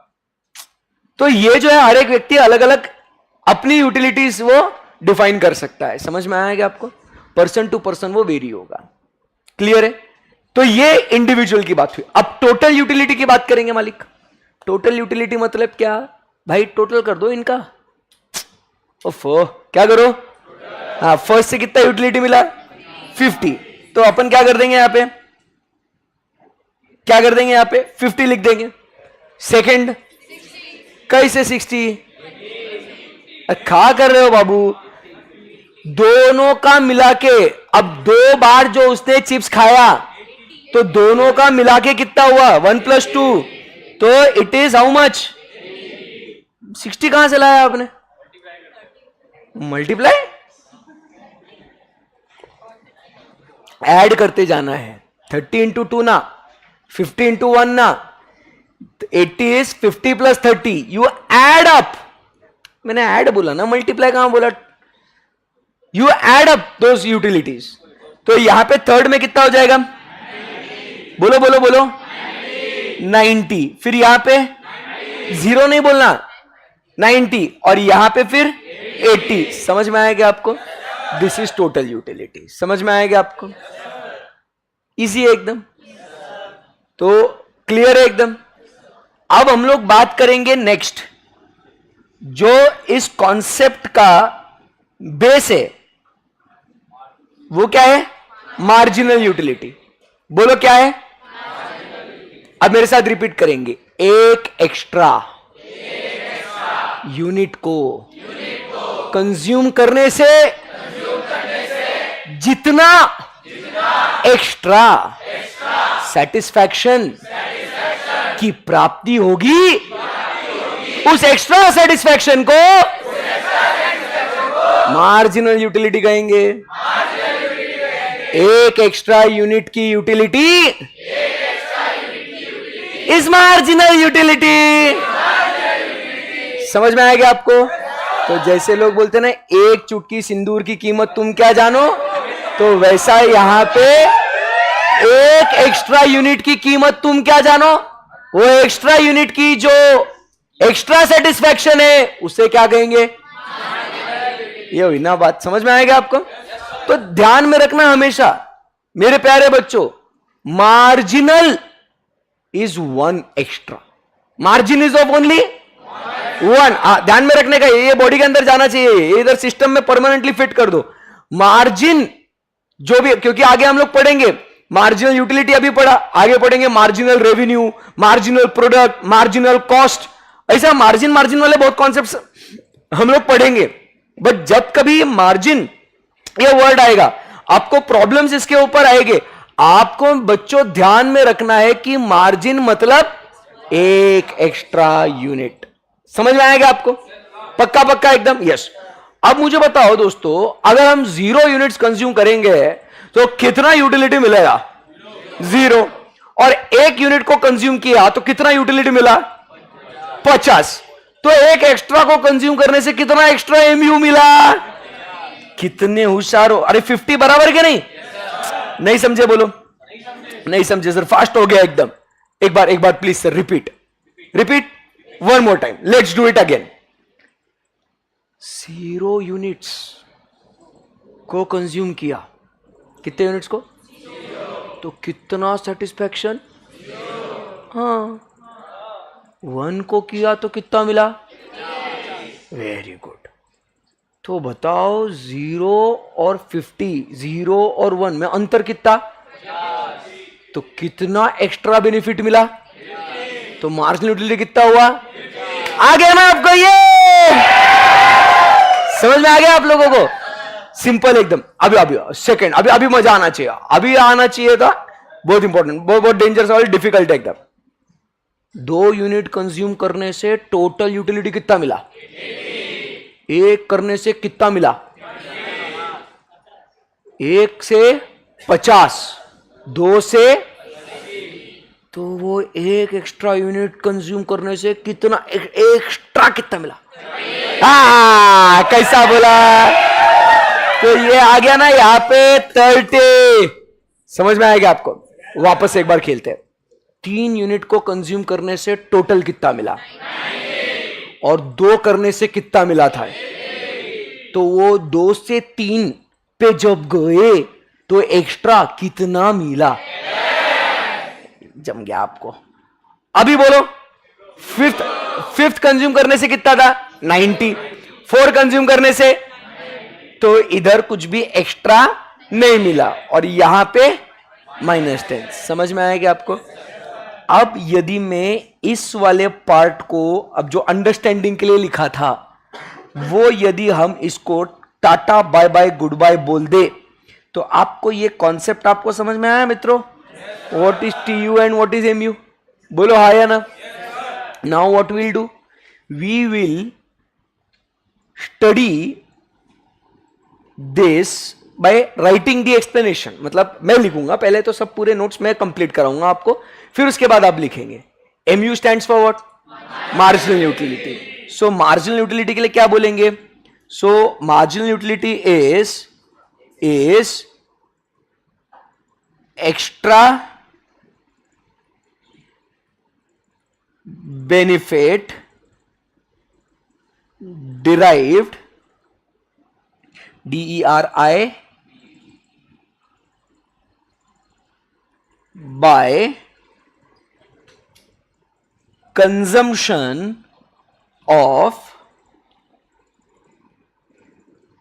तो ये जो है हर एक व्यक्ति अलग अलग अपनी यूटिलिटीज वो डिफाइन कर सकता है. समझ में आया क्या आपको? पर्सन टू पर्सन वो वेरी होगा. क्लियर है? तो ये इंडिविजुअल की बात हुई. अब टोटल यूटिलिटी की बात करेंगे मालिक. टोटल यूटिलिटी मतलब क्या भाई? टोटल कर दो इनका. ओफो, क्या करो? हाँ, फर्स्ट से कितना यूटिलिटी मिला? 50. तो अपन क्या कर देंगे यहां पे? क्या कर देंगे यहां पे? 50 लिख देंगे. सेकंड कैसे 60? खा कर रहे हो बाबू? दोनों का मिला के, अब 2 बार जो उसने चिप्स खाया तो दोनों का मिला के कितना हुआ? 1 + 2. तो इट इज हाउ मच? 60 कहां से लाया आपने? मल्टीप्लाई ऐड करते जाना है. 30 × 2 ना, 50 × 1 ना. 80 is 50 + 30. You add up. मैंने ऐड बोला ना, मल्टीप्लाई कहां बोला? You add up those utilities. तो यहां पे थर्ड में कितना हो जाएगा? बोलो बोलो बोलो. 90. फिर यहां पे 0 नहीं बोलना, 90, और यहां पे फिर 80। समझ में आएगा आपको? This is total utility. समझ में आएगा आपको? इजी है एकदम, तो क्लियर है एकदम। अब हम लोग बात करेंगे नेक्स्ट, जो इस कॉन्सेप्ट का बेस है वो क्या है? Marginal utility. बोलो क्या है? अब मेरे साथ रिपीट करेंगे, एक एक्स्ट्रा यूनिट को कंज्यूम करने से जितना एक्स्ट्रा सेटिस्फैक्शन की प्राप्ति होगी, उस एक्स्ट्रा सेटिस्फैक्शन को मार्जिनल यूटिलिटी कहेंगे। एक एक्स्ट्रा यूनिट की यूटिलिटी इज मार्जिनल यूटिलिटी। समझ में आएगा आपको? तो जैसे लोग बोलते ना, एक चुटकी सिंदूर की कीमत तुम क्या जानो, तो वैसा यहां पे एक एक्स्ट्रा यूनिट की कीमत तुम क्या जानो, वो एक्स्ट्रा यूनिट की जो एक्स्ट्रा सेटिस्फैक्शन है उसे क्या कहेंगे? ये हुई ना बात? समझ में आएगा आपको? तो ध्यान में रखना हमेशा मेरे प्यारे बच्चों, marginal is one extra, margin is of only one. ध्यान में रखने का, ये बॉडी के अंदर जाना चाहिए, ये इधर सिस्टम में परमानेंटली फिट कर दो। मार्जिन जो भी, क्योंकि आगे हम लोग पढ़ेंगे मार्जिनल यूटिलिटी, अभी पढ़ा, आगे पढ़ेंगे marginal revenue, marginal product, marginal cost, ऐसा मार्जिन वाले बहुत कॉन्सेप्ट्स हम लोग पढ़ेंगे। बट जब कभी मार्जिन ये वर्ड आएगा, आपको प्रॉब्लम्स इसके ऊपर आएंगे। आपको बच्चों ध्यान में रखना है कि मार्जिन मतलब एक एक्स्ट्रा यूनिट। समझ में आएगा आपको? पक्का पक्का एकदम? यस। अब मुझे बताओ दोस्तों, अगर हम 0 यूनिट्स कंज्यूम करेंगे तो कितना यूटिलिटी मिलेगा? 0। और 1 यूनिट को कंज्यूम किया तो कितना यूटिलिटी मिला? 50। तो एक एक्स्ट्रा को कंज्यूम करने से कितना एक्स्ट्रा एमयू मिला? कितने होशियार हो? अरे 50 बराबर के नहीं? नहीं समझे? बोलो नहीं समझे सर, फास्ट हो गया एकदम। एक बार please sir, repeat one more time, let's do it again. 0 units को कंज्यूम किया, कितने यूनिट्स को? तो कितना सेटिस्फैक्शन? हाँ, 1 को किया तो कितना मिला? Very good. तो बताओ 0 और 50, 0 और 1 में अंतर कितना? तो कितना एक्स्ट्रा बेनिफिट मिला? तो मार्जिनल यूटिलिटी कितना हुआ? आ गया ना आपको? ये समझ में आ गया आप लोगों को? सिंपल एकदम। अभी सेकंड, अभी मजा आना चाहिए, अभी आना चाहिए था। बहुत इंपॉर्टेंट, बहुत डेंजरस और डिफिकल्ट है एकदम। 2 यूनिट कंज्यूम करने से टोटल यूटिलिटी कितना मिला? 1 करने से कितना मिला? 1 से 50, 2 से, तो वो 1 एक्स्ट्रा यूनिट कंज्यूम करने से कितना एक्स्ट्रा कितना मिला? कैसा बोला? तो ये आ गया ना यहां पे 30। समझ में आएगा आपको? वापस एक बार खेलते हैं। 3 यूनिट को कंज्यूम करने से टोटल कितना मिला, और 2 करने से कितना मिला था? तो वो 2 से 3 पे जब गए तो एक्स्ट्रा कितना मिला? जम गया आपको? अभी बोलो, फिफ्थ कंज्यूम करने से कितना था? 90। 4 कंज्यूम करने से, तो इधर कुछ भी एक्स्ट्रा नहीं मिला, और यहां पे -10। समझ में आएगा आपको? अब यदि मैं इस वाले पार्ट को, अब जो अंडरस्टैंडिंग के लिए लिखा था, वो यदि हम इसको tata bye bye goodbye बोल दे, तो आपको ये कॉन्सेप्ट आपको समझ में आया मित्रों? What is TU and what is MU? बोलो हाँ या ना? Now what will do, we will study this by writing the explanation. मतलब मैं लिखूंगा पहले, तो सब पूरे नोट्स मैं कंप्लीट कराऊंगा आपको, फिर उसके बाद आप लिखेंगे। MU stands for what? Marginal utility. So marginal utility के लिए क्या बोलेंगे? सो marginal utility is extra benefit derived, DERI, by consumption of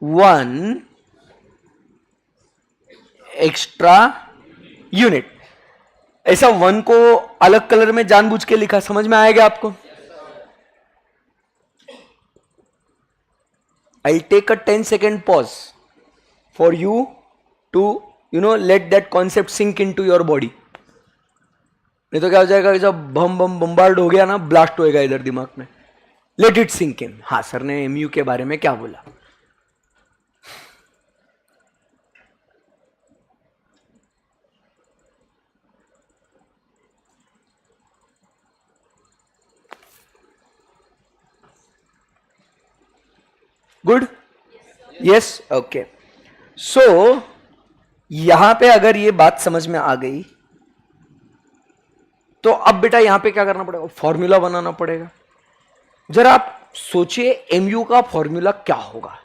1 extra unit. ऐसा 1 को अलग कलर में जानबूझ के लिखा, समझ में आएगा आपको? I'll take a 10-second pause for you to let that concept sink into your body. नहीं तो क्या हो जाएगा, जब बम बम बम्बार्ड हो गया ना, ब्लास्ट होएगा इधर दिमाग में. Let it sink in. हाँ, सर ने एमयू के बारे में क्या बोला? Good, yes, okay. सो यहां पे अगर ये बात समझ में आ गई तो अब बेटा यहां पे क्या करना पड़ेगा? फॉर्मूला बनाना पड़ेगा. जरा आप सोचिए एमयू का फॉर्मूला क्या होगा.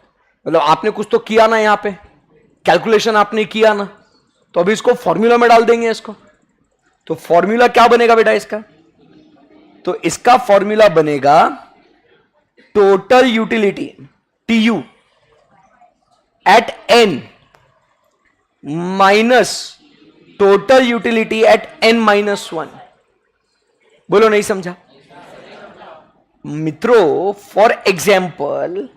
मतलब आपने कुछ तो किया ना, यहां पे कैलकुलेशन आपने किया ना, तो अभी इसको फॉर्मूला में डाल देंगे इसको. तो फॉर्मूला क्या बनेगा बेटा इसका? तो इसका फॉर्मूला बनेगा total utility TU at n minus total utility at n-1. बोलो, नहीं समझा? मित्रों, फॉर एग्जाम्पल,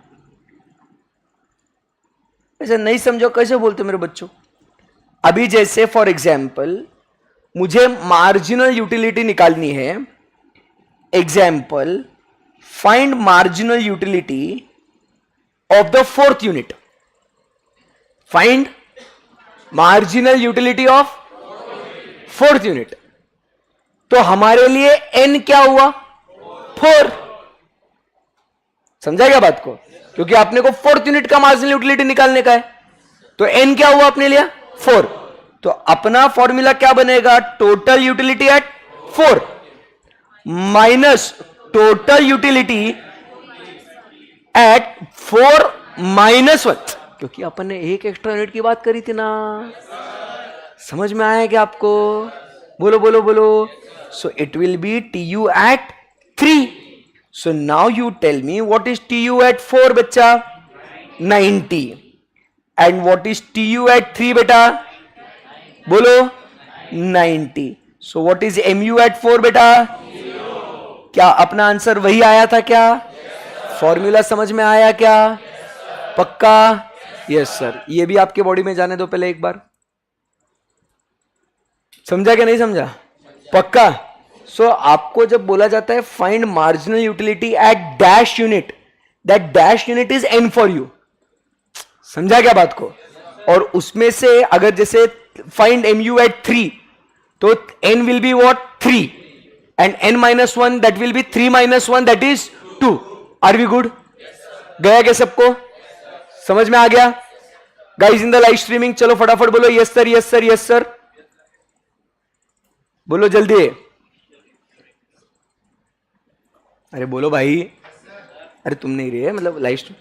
ऐसे नहीं समझो कैसे बोलते मेरे बच्चों? अभी जैसे फॉर एग्जाम्पल मुझे मार्जिनल यूटिलिटी निकालनी है. Example, find marginal utility of the 4th unit. Find marginal utility of 4th unit. तो हमारे लिए n क्या हुआ? 4. समझा क्या बात को? क्योंकि आपने को 4th यूनिट का मार्जिनल यूटिलिटी निकालने का है, तो n क्या हुआ अपने लिए? 4. तो अपना फॉर्मूला क्या बनेगा? Total utility at 4 minus total utility at 4-1. क्योंकि अपन ने एक एक्स्ट्रा यूनिट की बात करी थी ना. समझ में आया क्या आपको? बोलो बोलो बोलो. So it will be TU at 3. So now you tell me what is TU at 4 बच्चा? 90. And what is TU at 3 बेटा? बोलो, 90. So what is MU at 4 बेटा? क्या अपना आंसर वही आया था क्या? फॉर्मूला समझ में आया क्या? पक्का? Yes sir. ये भी आपके बॉडी में जाने दो पहले एक बार. समझा क्या नहीं समझा? पक्का? सो आपको जब बोला जाता है find marginal utility at dash unit, that dash unit is n for you. समझा क्या बात को? और उसमें से अगर जैसे फाइंड MU एट 3, तो n will be what? 3. And n-1 that will be 3-1 that is 2. Are we good? गया क्या सबको? समझ में आ गया? Guys in the live streaming, चलो फटाफट बोलो yes sir, yes sir, yes sir. बोलो जल्दी. अरे बोलो भाई. अरे तुम नहीं रहे, मतलब लाइव स्ट्रीम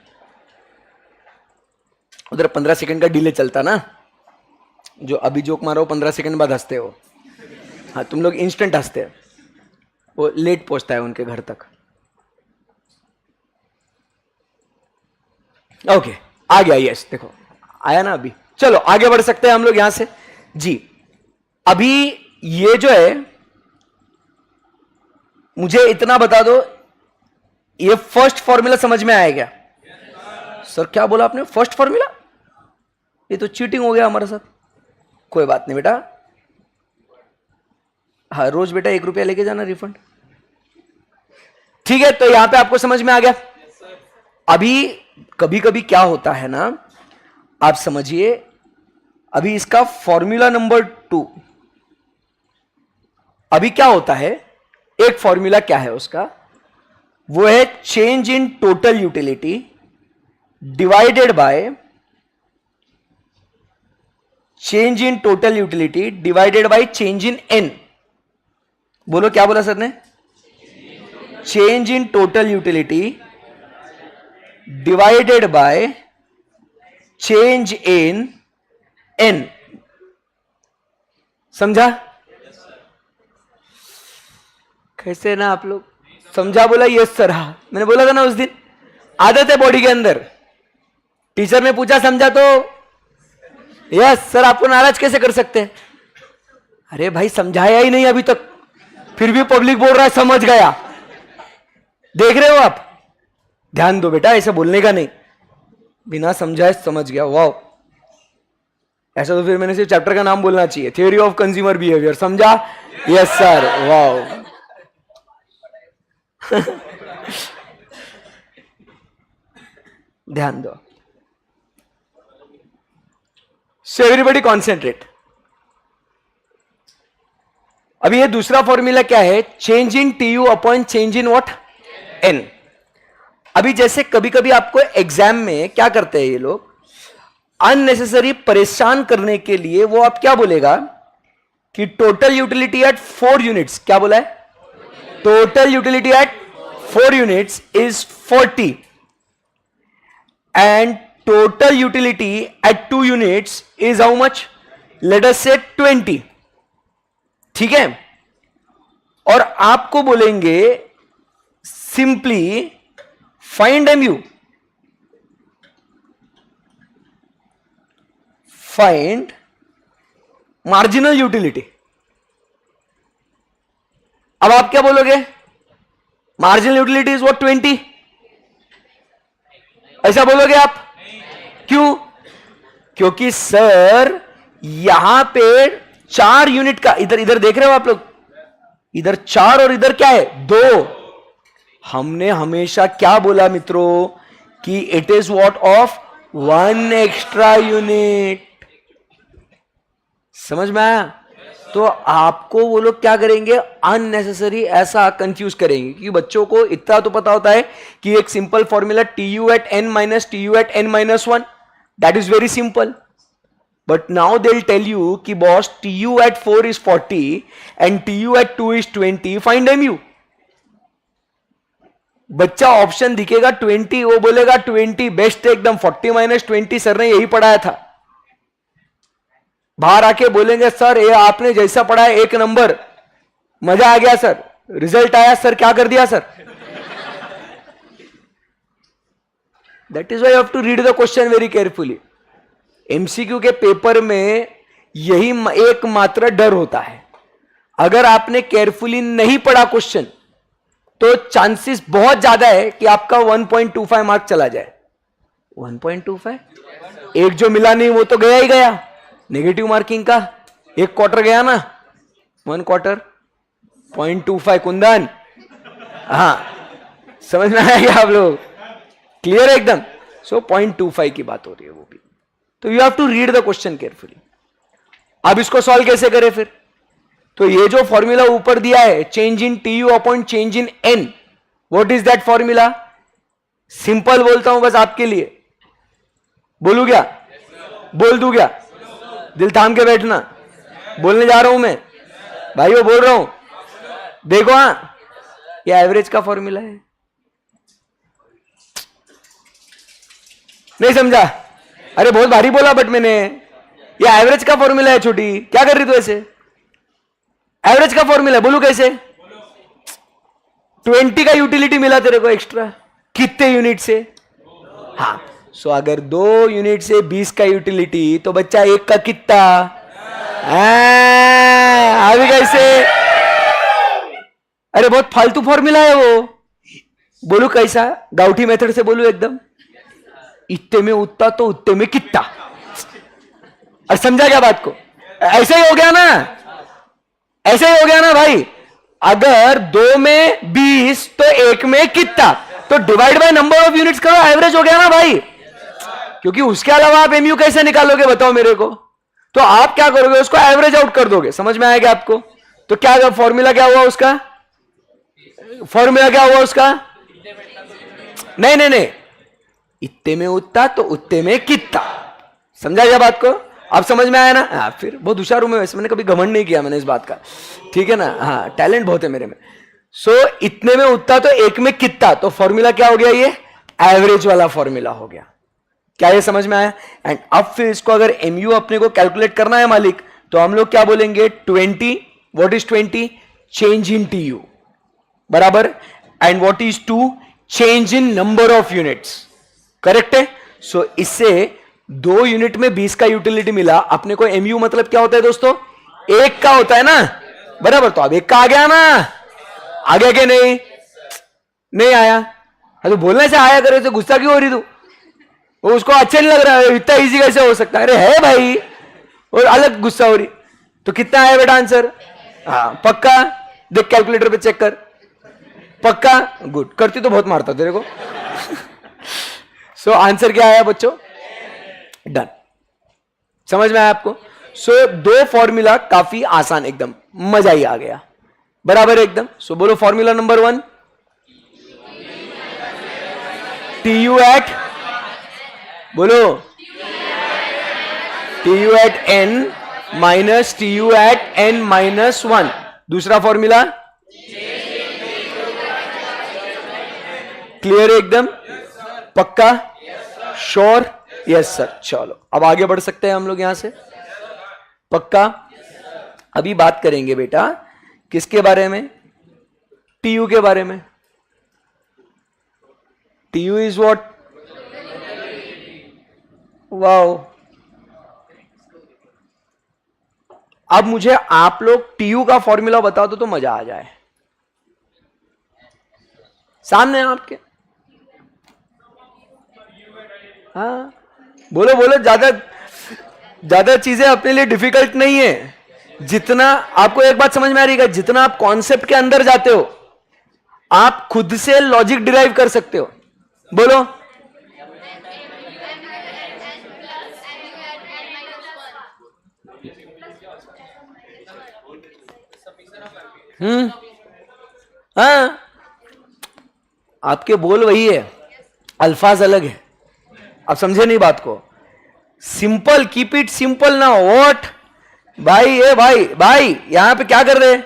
उधर 15 सेकंड का डिले चलता ना. जो अभी जोक मारो 15 सेकंड बाद हंसते हो. हाँ, तुम लोग इंस्टेंट हंसते हो, वो लेट पहुंचता है उनके घर तक. ओके, आ गया. यस, देखो आया ना अभी. चलो आगे बढ़ सकते हैं हम लोग यहां से जी. अभी ये जो है, मुझे इतना बता दो, ये फर्स्ट फॉर्मूला समझ में आया क्या? सर क्या बोला आपने? First formula? ये तो चीटिंग हो गया हमारे साथ. कोई बात नहीं बेटा. हाँ, रोज बेटा 1 रुपया लेके जाना रिफंड. ठीक है, तो यहां पे आपको समझ में आ गया. अभी कभी कभी क्या होता है ना, आप समझिए. अभी इसका फॉर्मूला नंबर 2. अभी क्या होता है, एक फॉर्मूला क्या है उसका? वो है change in total utility divided by change in total utility divided by change in n. बोलो क्या बोला सर ने? Change in total utility divided by change in n। समझा? कैसे ना आप लोग? समझा? बोला यस सर। हाँ, मैंने बोला था ना उस दिन, आदत है बॉडी के अंदर। टीचर ने पूछा समझा तो यस सर। आपको नाराज कैसे कर सकते हैं? अरे भाई समझाया ही नहीं अभी तक, फिर भी पब्लिक बोल रहा है समझ गया। देख रहे हो आप? ध्यान दो बेटा, ऐसे बोलने का नहीं, बिना समझाए समझ गया, वाह। ऐसा तो फिर मैंने सिर्फ चैप्टर का नाम बोलना चाहिए, थ्योरी ऑफ कंज्यूमर बिहेवियर। समझा? यस सर, वाह। ध्यान दो। So everybody concentrate. अभी ये दूसरा फॉर्मूला क्या है? Change in T U upon change in what? N. अभी जैसे कभी कभी आपको एग्जाम में क्या करते हैं ये लोग, अननेसेसरी परेशान करने के लिए वो आप क्या बोलेगा कि टोटल यूटिलिटी एट 4 यूनिट्स, क्या बोला है? Total utility at 4 units is 40 and total utility at 2 units is how much? Let us say 20। ठीक है? और आपको बोलेंगे simply find MU, find marginal utility. अब आप क्या बोलोगे? Marginal utility is what? 20। ऐसा बोलोगे आप? क्यों? क्योंकि सर यहां पे 4 यूनिट का, इधर इधर देख रहे हो आप लोग, इधर 4 और इधर क्या है? 2। हमने हमेशा क्या बोला मित्रों कि it is what of 1 extra unit. समझ में आया? तो आपको वो लोग क्या करेंगे, अननेसेसरी ऐसा कंफ्यूज करेंगे, क्योंकि बच्चों को इतना तो पता होता है कि एक simple formula T U at N minus T U at N minus 1, that is very simple. But now they'll tell you कि boss TU at 4 is 40 and TU at 2 is 20, find MU। बच्चा option दिखेगा 20, वो बोलेगा 20 best है एकदम, 40 minus 20 sir ने यही पढ़ाया था। बाहर आके बोलेंगे सर ये आपने जैसा पढ़ाया 1 नंबर, मजा आ गया सर, रिजल्ट आया सर, क्या कर दिया sir. That is why you have to read the question very carefully। MCQ के पेपर में यही एकमात्र डर होता है, अगर आपने केयरफुली नहीं पढ़ा क्वेश्चन तो चांसेस बहुत ज्यादा है कि आपका 1.25 मार्क चला जाए। 1.25 एक जो मिला नहीं वो तो गया ही गया, नेगेटिव मार्किंग का 1 क्वार्टर गया ना, 1 क्वार्टर 0.25 कुंदन। हाँ समझ में आया क्या आप लोग? क्लियर है एकदम? सो 0.25 की बात हो रही है वो भी। तो you have to read the question carefully. अब इसको सॉल्व कैसे करें फिर? तो ये जो फॉर्मूला ऊपर दिया है change in T U upon change in an, what is that formula? Simple बोलता हूं बस आपके लिए, बोलू क्या? बोल दूं क्या? दिल थाम के बैठना, बोलने जा रहा हूं मैं भाइयों, बोल रहा हूं। देखो हाँ, ये एवरेज का फॉर्मूला है, नहीं समझा? अरे बहुत भारी बोला बट मैंने, ये एवरेज का फॉर्मूला है। छोटी क्या कर रही तू ऐसे? एवरेज का फॉर्मूला, बोलू कैसे? 20 का यूटिलिटी मिला तेरे को एक्स्ट्रा, कितने यूनिट से? हाँ, सो अगर 2 यूनिट से 20 का यूटिलिटी तो बच्चा 1 का कितना? अभी कैसे? अरे बहुत फालतू फॉर्मूला है वो, बोलू कैसा? गाउठी मेथड से बोलू एकदम, इतने में उतना तो उतने में कितना। और समझा क्या बात को? ऐसे ही हो गया ना, ऐसे ही हो गया ना भाई। अगर 2 में 20 तो 1 में कितना, तो divide by number of units करो, एवरेज हो गया ना भाई। क्योंकि उसके अलावा आप एमयू कैसे निकालोगे बताओ मेरे को? तो आप क्या करोगे, उसको एवरेज आउट कर दोगे। समझ में आएगा आपको? तो क्या फॉर्मूला क्या हुआ उसका? फॉर्मूला क्या हुआ उसका? नहीं नहीं नहीं, इतने में उतना तो उतने में कितना। समझा क्या बात को? आप समझ में आया ना? हाँ, फिर बहुत होशियार हूं मैं वैसे, मैंने कभी घमंड नहीं किया मैंने इस बात का, ठीक है ना? हाँ, टैलेंट बहुत है मेरे में। सो इतने में उतना तो 1 में कितना, तो फॉर्मूला क्या हो गया? ये एवरेज वाला फॉर्मूला हो गया। क्या ये समझ में आया? एंड अब फिर इसको अगर एमयू अपने को कैलकुलेट करना है मालिक, तो हम लोग क्या बोलेंगे? 20, what is 20? Change in TU, बराबर। And what is 2? Change in number of units, correct है। सो इससे 2 यूनिट में 20 का यूटिलिटी मिला अपने को। एमयू मतलब क्या होता है दोस्तों? 1 का होता है ना, बराबर। तो अब 1 का आ गया ना, आ गया कि नहीं? नहीं आया तो बोलने से आया करे तो गुस्सा क्यों हो रही तू? वो उसको अच्छा नहीं लग रहा है, इतना इजी कैसे हो सकता है? अरे है भाई, और अलग गुस्सा हो रही। तो कितना आया बेटा आंसर? हाँ पक्का? देख कैलकुलेटर पे चेक कर, पक्का? गुड। करती तो बहुत मारता तेरे को। सो आंसर क्या आया बच्चों? डन। समझ में आया आपको? सो 2 फॉर्मूला काफी आसान, एकदम मजा ही आ गया, बराबर एकदम। सो बोलो फॉर्मूला नंबर 1, TU एट, बोलो TU at n minus TU at n minus 1। दूसरा फॉर्मूला क्लियर है एकदम? पक्का? श्योर? Yes sir. चलो अब आगे बढ़ सकते हैं हम लोग यहां से, पक्का? अभी बात करेंगे बेटा किसके बारे में? TU के बारे में। TU is what? वाओ। अब मुझे आप लोग TU का फॉर्मूला बता दो तो मजा आ जाए। सामने आपके, हाँ बोलो बोलो। ज्यादा चीजें अपने लिए डिफिकल्ट नहीं है। जितना आपको एक बात समझ में आ रही है, जितना आप कॉन्सेप्ट के अंदर जाते हो आप खुद से लॉजिक डिराइव कर सकते हो। बोलो हाँ, आपके बोल वही है, अल्फाज अलग है। आप समझे नहीं बात को? सिंपल, कीप इट सिंपल ना। व्हाट भाई? ए भाई यहां पे क्या कर रहे?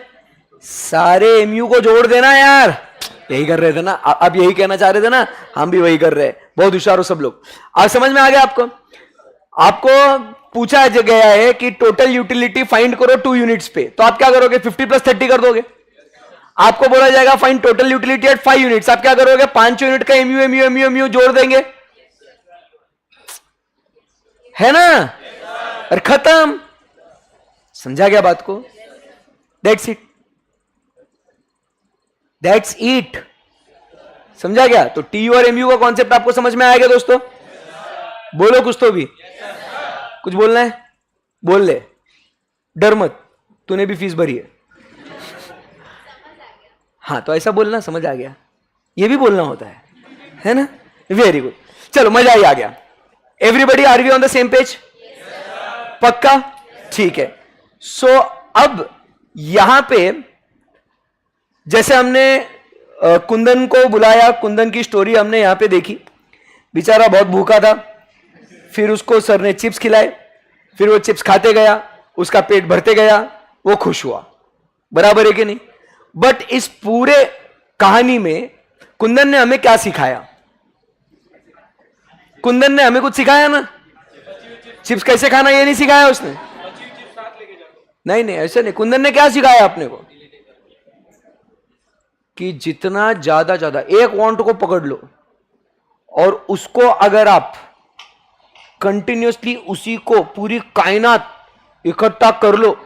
सारे एमयू को जोड़ देना यार। यही कर रहे थे ना, अब यही कहना चाह रहे थे ना, हम भी वही कर रहे हैं। बहुत होशियार हो सब लोग। अब समझ में आ गया आपको? आपको पूछा गया है कि टोटल यूटिलिटी फाइंड करो 2 यूनिट्स पे, तो आप क्या करोगे? 50 + 30 कर दोगे। आपको बोला जाएगा find total utility at 5 units, आप क्या करोगे? 5 यूनिट का एमयू जोड़ देंगे, है ना? और खत्म। समझा गया बात को? That's it, that's it. समझा गया? तो TU और MU का कॉन्सेप्ट आपको समझ में आएगा दोस्तों? बोलो कुछ तो भी। कुछ बोलना है? बोल ले, डर मत, तूने भी फीस भरी है। हाँ तो ऐसा बोलना, समझ आ गया? ये भी बोलना होता है ना? Very good. चलो मजा ही आ गया। Everybody are we on the same page? पक्का? ठीक है। सो अब यहां पे जैसे हमने कुंदन को बुलाया, कुंदन की स्टोरी हमने यहां पे देखी। बेचारा बहुत भूखा था, फिर उसको सर ने चिप्स खिलाए, फिर वो चिप्स खाते गया, उसका पेट भरते गया, वो खुश हुआ, बराबर है कि नहीं? बट इस पूरे कहानी में कुंदन ने हमें क्या सिखाया? कुंदन ने हमें कुछ सिखाया ना? चिप्स कैसे खाना ये नहीं सिखाया उसने? नहीं ऐसे नहीं। कुंदन ने क्या सिखाया अपने को? कि जितना ज्यादा एक वांट को पकड़ लो और उसको अगर आप कंटिन्यूसली उसी को पूरी कायनात इकट्ठा कर लो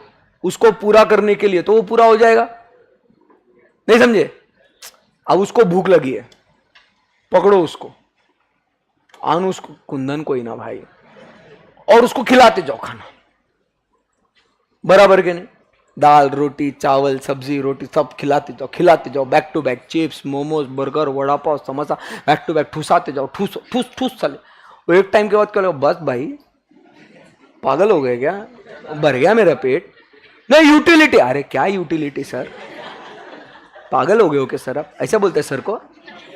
उसको पूरा करने के लिए, तो वो पूरा हो जाएगा। नहीं समझे? अब उसको भूख लगी है, पकड़ो उसको, आन उसको, कुंदन को ही ना भाई, और उसको खिलाते जाओ खाना, बराबर के नहीं? दाल रोटी चावल सब्जी रोटी सब खिलाते जाओ back to back. Chips momos burger vada pav samosa back to back ठूसाते जाओ, ठूस ठूस ठूस चले। वो एक टाइम के बाद कह लो बस भाई पागल हो गए क्या, भर गया मेरा पेट। नहीं यूटिलिटी, अरे क्या यूटिलिटी सर, पागल हो गए हो क्या सर आप? ऐसा बोलते हैं सर को?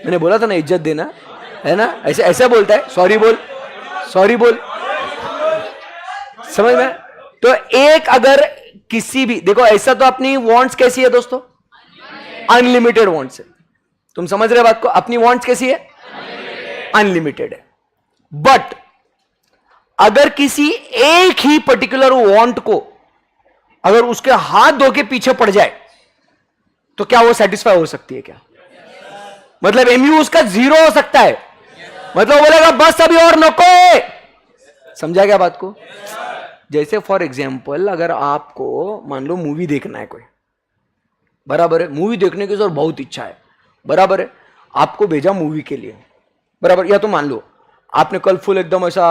मैंने बोला था ना इज्जत देना, है ना? ऐसे ऐसा बोलता है, सॉरी बोल सॉरी बोल, समझ में? तो एक अगर किसी भी, देखो ऐसा तो अपनी वांट्स कैसी है दोस्तों? अनलिमिटेड वांट्स है। तुम समझ रहे बात को? अपनी वांट्स कैसी है? अनलिमिटेड है। बट अगर किसी एक ही पर्टिकुलर वांट को अगर उसके हाथ धो के पीछे पड़ जाए तो क्या वो सेटिस्फाई हो सकती है क्या? मतलब एमयू उसका 0 हो सकता है। मतलब बोलेगा बस अभी और नको है। समझा क्या बात को? जैसे फॉर एग्जाम्पल अगर आपको मान लो मूवी देखना है कोई, बराबर है, मूवी देखने की जरूर बहुत इच्छा है, बराबर है, आपको भेजा मूवी के लिए, बराबर, या तो मान लो आपने कल फुल एकदम ऐसा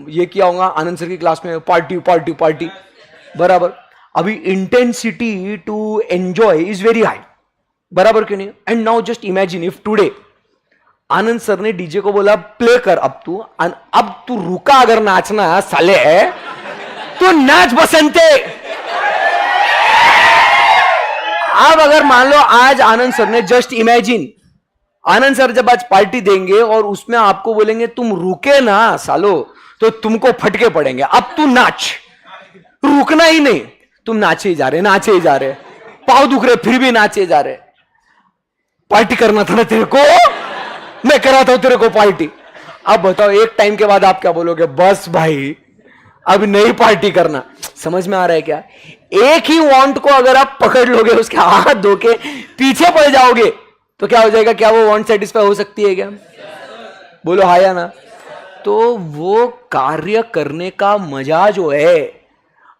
ये किया होगा आनंद सर की क्लास में, पार्टी पार्टी पार्टी, बराबर, अभी intensity to enjoy is very high, बराबर क्यों नहीं? And now just imagine if today Anand sir ने डीजे को बोला प्ले कर अब तू रुका अगर नाचना साले है तो नाच बसंते। अब अगर मान लो आज आनंद सर ने जस्ट इमेजिन आनंद सर जब आज पार्टी देंगे और उसमें आपको बोलेंगे तुम रुके ना सालो तो तुमको फटके पड़ेंगे, अब तू नाच, रुकना ही नहीं, तुम नाचे ही जा रहे, पाव दुख रहे फिर भी नाचे जा रहे। पार्टी करना था ना तेरे को, मैं कराता हूं तेरे को पार्टी। अब बताओ एक टाइम के बाद आप क्या बोलोगे? बस भाई अब नहीं पार्टी करना। समझ में आ रहा है क्या? एक ही वांट को अगर आप पकड़ लोगे, उसके हाथ धो के पीछे पड़ जाओगे तो क्या हो जाएगा? क्या वो वांट सेटिस्फाई हो सकती है क्या? बोलो हाँ या ना? तो वो कार्य करने का मजा जो है,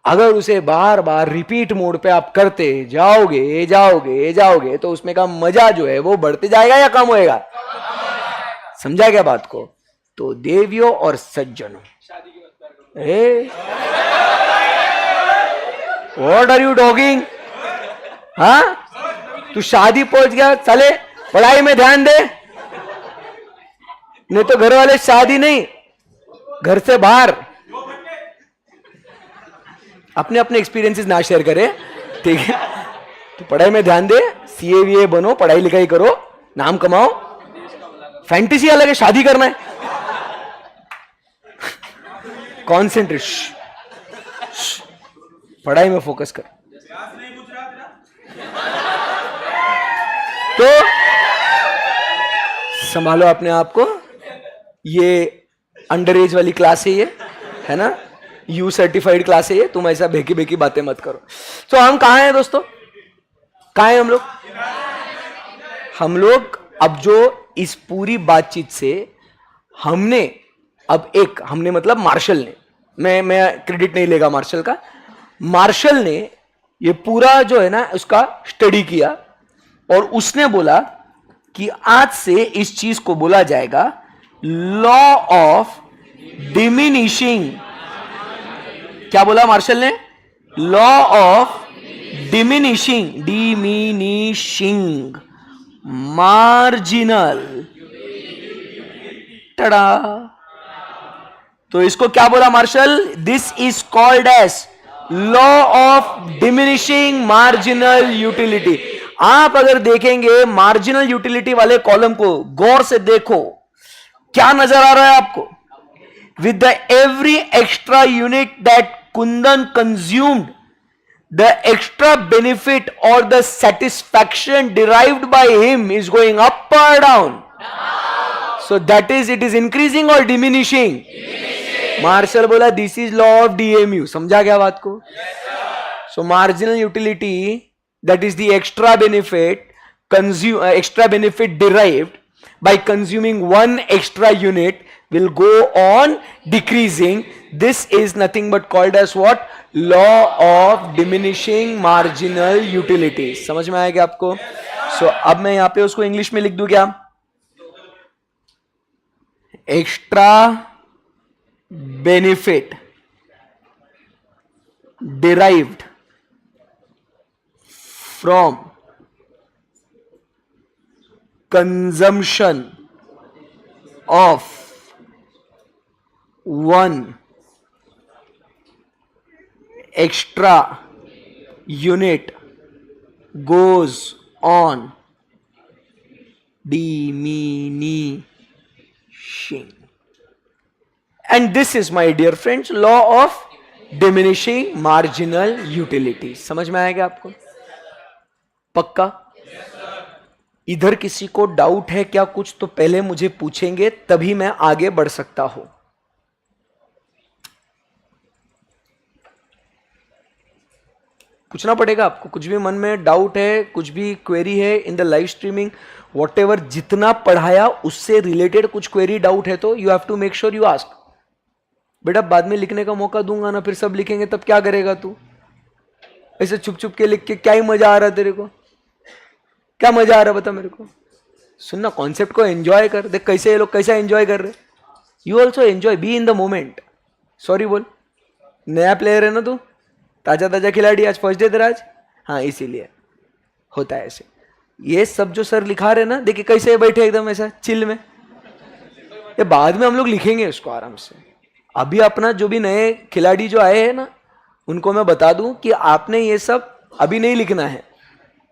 अगर उसे बार बार रिपीट मोड पे आप करते जाओगे तो उसमें का मजा जो है वो बढ़ते जाएगा या कम होएगा? समझा क्या बात को? तो देवियों और सज्जनों, व्हाट आर यू टॉकिंग? हाँ, तू शादी पहुंच गया, चले पढ़ाई में ध्यान दे, नहीं तो घर वाले शादी नहीं, घर से बाहर। अपने अपने एक्सपीरियंसेस ना शेयर करें, ठीक है? तो पढ़ाई में ध्यान दे, सीए वीए बनो, पढ़ाई लिखाई करो, नाम कमाओ। फैंटेसी अलग है, शादी करना है। कॉन्सेंट्रेशन, पढ़ाई में फोकस कर। तो संभालो अपने आप को। ये अंडर एज वाली क्लास है, ये है ना, यू सर्टिफाइड क्लास है ये, तुम ऐसा बेकी बेकी बातें मत करो। तो हम कहां हैं दोस्तों? कहां हैं हम लोग? हम लोग अब जो इस पूरी बातचीत से हमने मतलब मार्शल ने, मैं क्रेडिट नहीं लेगा मार्शल का, मार्शल ने ये पूरा जो है ना उसका स्टडी किया और उसने बोला कि आज से इस चीज को बोला जाएगा लॉ ऑफ डिमिनिशिंग। क्या बोला मार्शल ने? Law of diminishing marginal. टड़ा। तो इसको क्या बोला Marshall? This is called as law of diminishing marginal utility. आप अगर देखेंगे मार्जिनल यूटिलिटी वाले कॉलम को गौर से देखो, क्या नजर आ रहा है आपको? With the every extra unit that Kundan consumed, the extra benefit or the satisfaction derived by him is going up or down? So that is, it is increasing or diminishing? Marshall बोला this is law of DMU. समझा क्या बात को? So marginal utility, that is the extra benefit derived by consuming one extra unit, will go on decreasing. This is nothing but called as what? Law of diminishing marginal utility. समझ में आएगा आपको? अब मैं यहां पे उसको इंग्लिश में लिख दूं क्या? Extra benefit derived from consumption of one extra unit goes on diminishing. And this is, my dear friends, law of diminishing marginal utility. समझ में आएगा आपको? पक्का? इधर किसी को डाउट है क्या कुछ तो पहले मुझे पूछेंगे, तभी मैं आगे बढ़ सकता हूं। पूछना पड़ेगा आपको, कुछ भी मन में डाउट है, कुछ भी क्वेरी है in the live streaming, what जितना पढ़ाया उससे रिलेटेड कुछ क्वेरी डाउट है तो you have to make sure you ask. बेटा बाद में लिखने का मौका दूंगा ना, फिर सब लिखेंगे तब क्या करेगा तू? ऐसे छुप छुप के लिख के क्या ही मजा आ रहा है तेरे को? क्या मजा आ रहा है बता मेरे को? सुनना, कॉन्सेप्ट को एंजॉय कर। देख कैसे ये लोग कैसा एंजॉय कर रहे। You also enjoy, B in the moment. Sorry बोल, नया प्लेयर है ना तू, ताजा ताजा खिलाड़ी, आज फर्स्ट डे तेरा आज। हाँ इसीलिए होता है ऐसे। ये सब जो सर लिखा रहे ना, देखिए कैसे बैठे एकदम ऐसा चिल में। ये बाद में हम लोग लिखेंगे उसको आराम से। अभी अपना जो भी नए खिलाड़ी जो आए हैं ना, उनको मैं बता दूं कि आपने ये सब अभी नहीं लिखना है,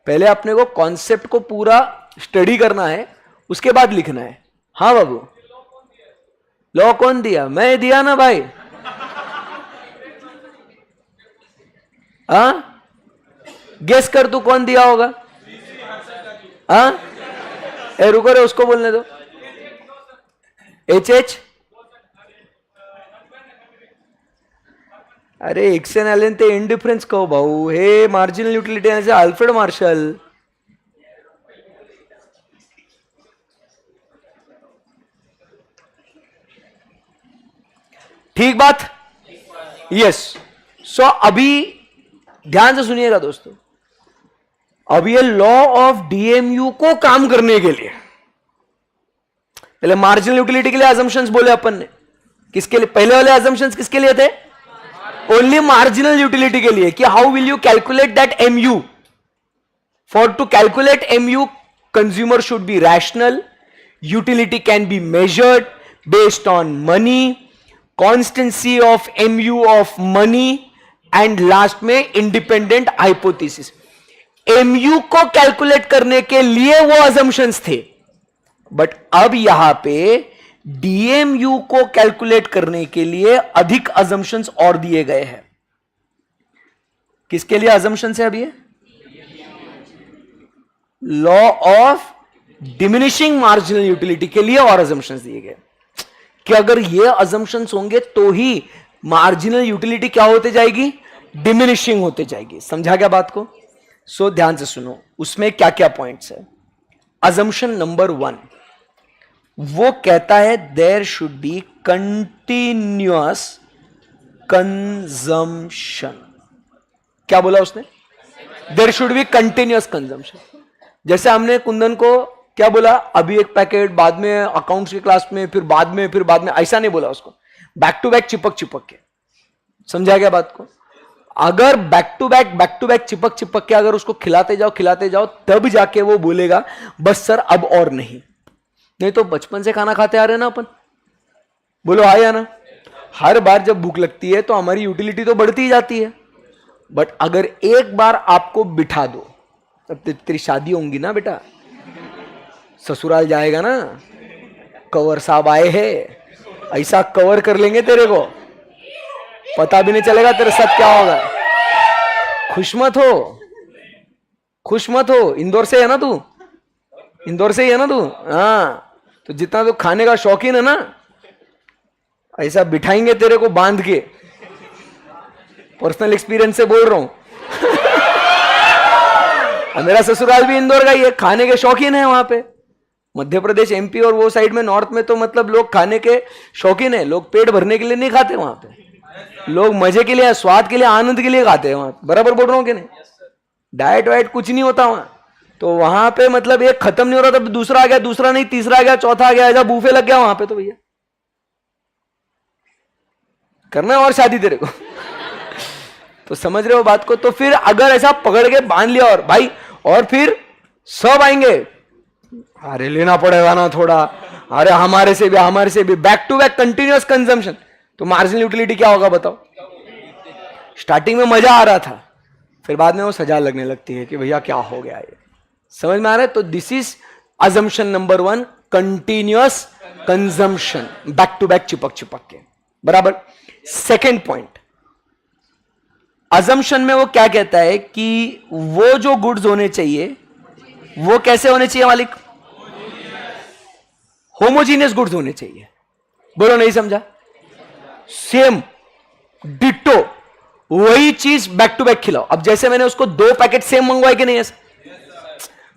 पहले अपने को कॉन्सेप्ट को पूरा स्टडी करना है, उसके बाद लिखना है। हाँ बाबू, लॉ कौन दिया? मैं दिया ना भाई। हाँ गेस कर तू कौन दिया होगा? हाँ ए रुको रे, उसको बोलने दो। एच। अरे एक्सेन एलन ते इंडिफरेंस कहो भाऊ, हे मार्जिनल यूटिलिटी ऐसे अल्फ्रेड मार्शल। ठीक बात? यस। सो अभी ध्यान से सुनिएगा दोस्तों, अब ये लॉ ऑफ डीएमयू को काम करने के लिए पहले मार्जिनल यूटिलिटी के लिए अजम्पशंस बोले अपन ने। किसके लिए पहले वाले अजम्पशंस? किसके लिए थे? ओनली मार्जिनल यूटिलिटी के लिए, कि how will you calculate that MU. For to calculate MU, consumer should be rational, utility can be measured based on money, constancy of MU of money, and last में independent hypothesis. MU को calculate करने के लिए वो assumptions थे, but अब यहां पे डीएमयू को कैलकुलेट करने के लिए अधिक अजम्पशंस और दिए गए हैं। किसके लिए अजम्पशंस है? अब ये law of diminishing marginal utility के लिए और अजम्पशंस दिए गए कि अगर ये अजम्पशंस होंगे तो ही मार्जिनल यूटिलिटी क्या होते जाएगी? डिमिनिशिंग होते जाएगी। समझा क्या बात को? सो ध्यान से सुनो, उसमें क्या क्या पॉइंट्स है। अजम्पशन नंबर 1 वो कहता है there should be continuous consumption. क्या बोला उसने? There should be continuous consumption. जैसे हमने कुंदन को क्या बोला, अभी एक पैकेट, बाद में अकाउंट्स की क्लास में, फिर बाद में, ऐसा नहीं बोला उसको, बैक टू बैक चिपक के। समझा गया बात को? अगर बैक टू बैक चिपक के अगर उसको खिलाते जाओ तब जाके वो बोलेगा बस सर अब और नहीं तो बचपन से खाना खाते आ रहे ना अपन, बोलो हाँ या ना। हर बार जब भूख लगती है तो हमारी यूटिलिटी तो बढ़ती ही जाती है, बट अगर एक बार आपको बिठा दो, तब तेरी शादी होंगी ना बेटा, ससुराल जाएगा ना, कवर साहब आए हैं, ऐसा कवर कर लेंगे तेरे को, पता भी नहीं चलेगा तेरे साथ क्या होगा। खुश मत हो। इंदौर से है ना तू? इंदौर से ही है ना तू? हाँ, तो जितना तो खाने का शौकीन है ना, ऐसा बिठाएंगे तेरे को बांध के। पर्सनल एक्सपीरियंस से बोल रहा हूं। मेरा ससुराल भी इंदौर का ही है, खाने के शौकीन है वहां पे। मध्य प्रदेश, एमपी और वो साइड में नॉर्थ में तो मतलब लोग खाने के शौकीन है। लोग पेट भरने के लिए नहीं खाते वहां पे, लोग मजे के लिए, स्वाद के लिए, आनंद के लिए खाते हैं वहां। बराबर बोल रहा हूं कि नहीं? डाइट वाइट कुछ नहीं होता वहां। तो वहां पे मतलब एक खत्म नहीं हो रहा था, दूसरा आ गया, दूसरा नहीं तीसरा आ गया, चौथा आ गया, ऐसा बूफे लग गया वहां पे। तो भैया करना और शादी तेरे को। तो समझ रहे हो बात को? तो फिर अगर ऐसा पकड़ के बांध लिया और भाई, और फिर सब आएंगे, अरे लेना पड़ेगा ना थोड़ा, अरे हमारे से भी, back to back continuous consumption, तो मार्जिनल यूटिलिटी क्या होगा बताओ? स्टार्टिंग में मजा आ रहा था, फिर बाद में वो सजा लगने लगती है कि भैया क्या हो गया ये। समझ में आ रहा है? तो this is assumption number 1, continuous consumption, back to back चिपक के। बराबर। सेकेंड पॉइंट, अजम्पशन में वो क्या कहता है कि वो जो गुड्स होने चाहिए वो कैसे होने चाहिए मालिक? होमोजीनियस गुड्स होने चाहिए। बोलो नहीं समझा? सेम डिट्टो वही चीज बैक टू बैक खिलाओ। अब जैसे मैंने उसको 2 पैकेट सेम मंगवाए कि नहीं? ऐसे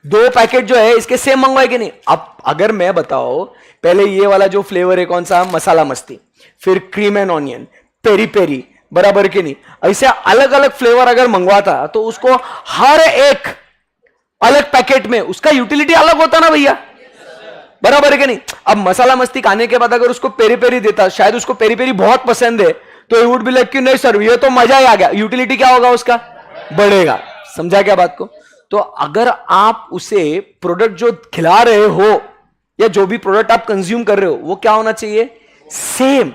2 पैकेट जो है इसके सेम मंगवाए कि नहीं? अब अगर मैं बताओ पहले ये वाला जो फ्लेवर है कौन सा, मसाला मस्ती, फिर cream and onion, peri peri, बराबर कि नहीं? ऐसे अलग अलग फ्लेवर अगर मंगवाता तो उसको हर एक अलग पैकेट में उसका यूटिलिटी अलग होता ना भैया, बराबर है कि नहीं? अब मसाला मस्ती खाने के बाद अगर उसको पेरी पेरी देता, शायद उसको पेरी पेरी बहुत पसंद है, तो वुड बी लाइक कि नहीं सर ये तो मजा ही आ गया, यूटिलिटी क्या होगा उसका? बढ़ेगा। समझा क्या बात को? तो अगर आप उसे प्रोडक्ट जो खिला रहे हो या जो भी प्रोडक्ट आप कंज्यूम कर रहे हो वो क्या होना चाहिए? सेम,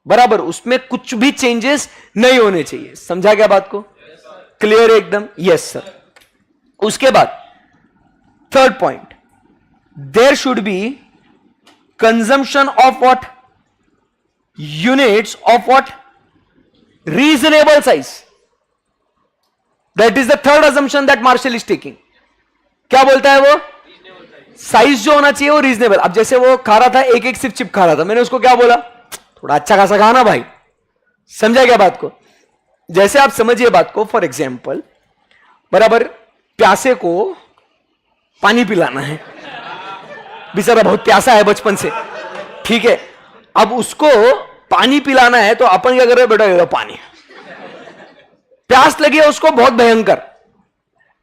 बराबर, उसमें कुछ भी चेंजेस नहीं होने चाहिए। समझा क्या बात को? क्लियर है एकदम? Yes sir. उसके बाद third point, there should be consumption of what? Units of what? Reasonable size. That is the third assumption that Marshall is taking. क्या बोलता है वो? साइज जो होना चाहिए वो रीजनेबल। अब जैसे वो खा रहा था, एक एक सिर्फ चिप खा रहा था, मैंने उसको क्या बोला? थोड़ा अच्छा खासा खाना भाई। समझा क्या बात को? जैसे आप समझिए बात को, फॉर एग्जाम्पल, बराबर, प्यासे को पानी पिलाना है, बेचारा बहुत प्यासा है बचपन से, ठीक है? अब उसको पानी पिलाना है तो अपन क्या कर रहे हैं? बेटा ये पानी, प्यास लगी है उसको बहुत भयंकर,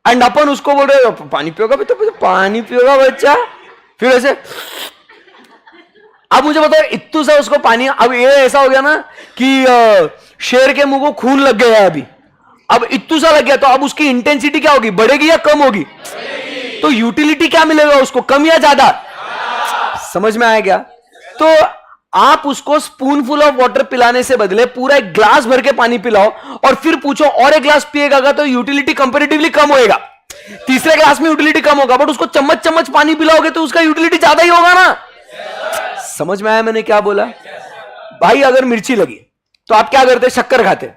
एंड अपन उसको बोल रहे हो पानी पियोगा बेटा, पानी पियोगा बच्चा, फिर ऐसे। अब मुझे बताओ इत्तू सा उसको पानी, अब ये ऐसा हो गया ना कि शेर के मुंह को खून लग गया अभी, अब इत्तू सा लग गया, तो अब उसकी इंटेंसिटी क्या होगी? बढ़ेगी या कम होगी? तो यूटिलिटी क्या मिलेगा उसको? कम या ज्यादा? समझ में आया क्या? तो आप उसको स्पूनफुल ऑफ वाटर पिलाने से बदले पूरा एक ग्लास भर के पानी पिलाओ और फिर पूछो और एक ग्लास पिएगा तो यूटिलिटी कंपैरेटिवली कम होएगा। तीसरे ग्लास में यूटिलिटी कम होगा, बट उसको चम्मच चम्मच पानी पिलाओगे तो उसका यूटिलिटी ज्यादा ही होगा ना। समझ में आया मैंने क्या बोला? भाई अगर मिर्ची लगी तो आप क्या करते? शक्कर खाते,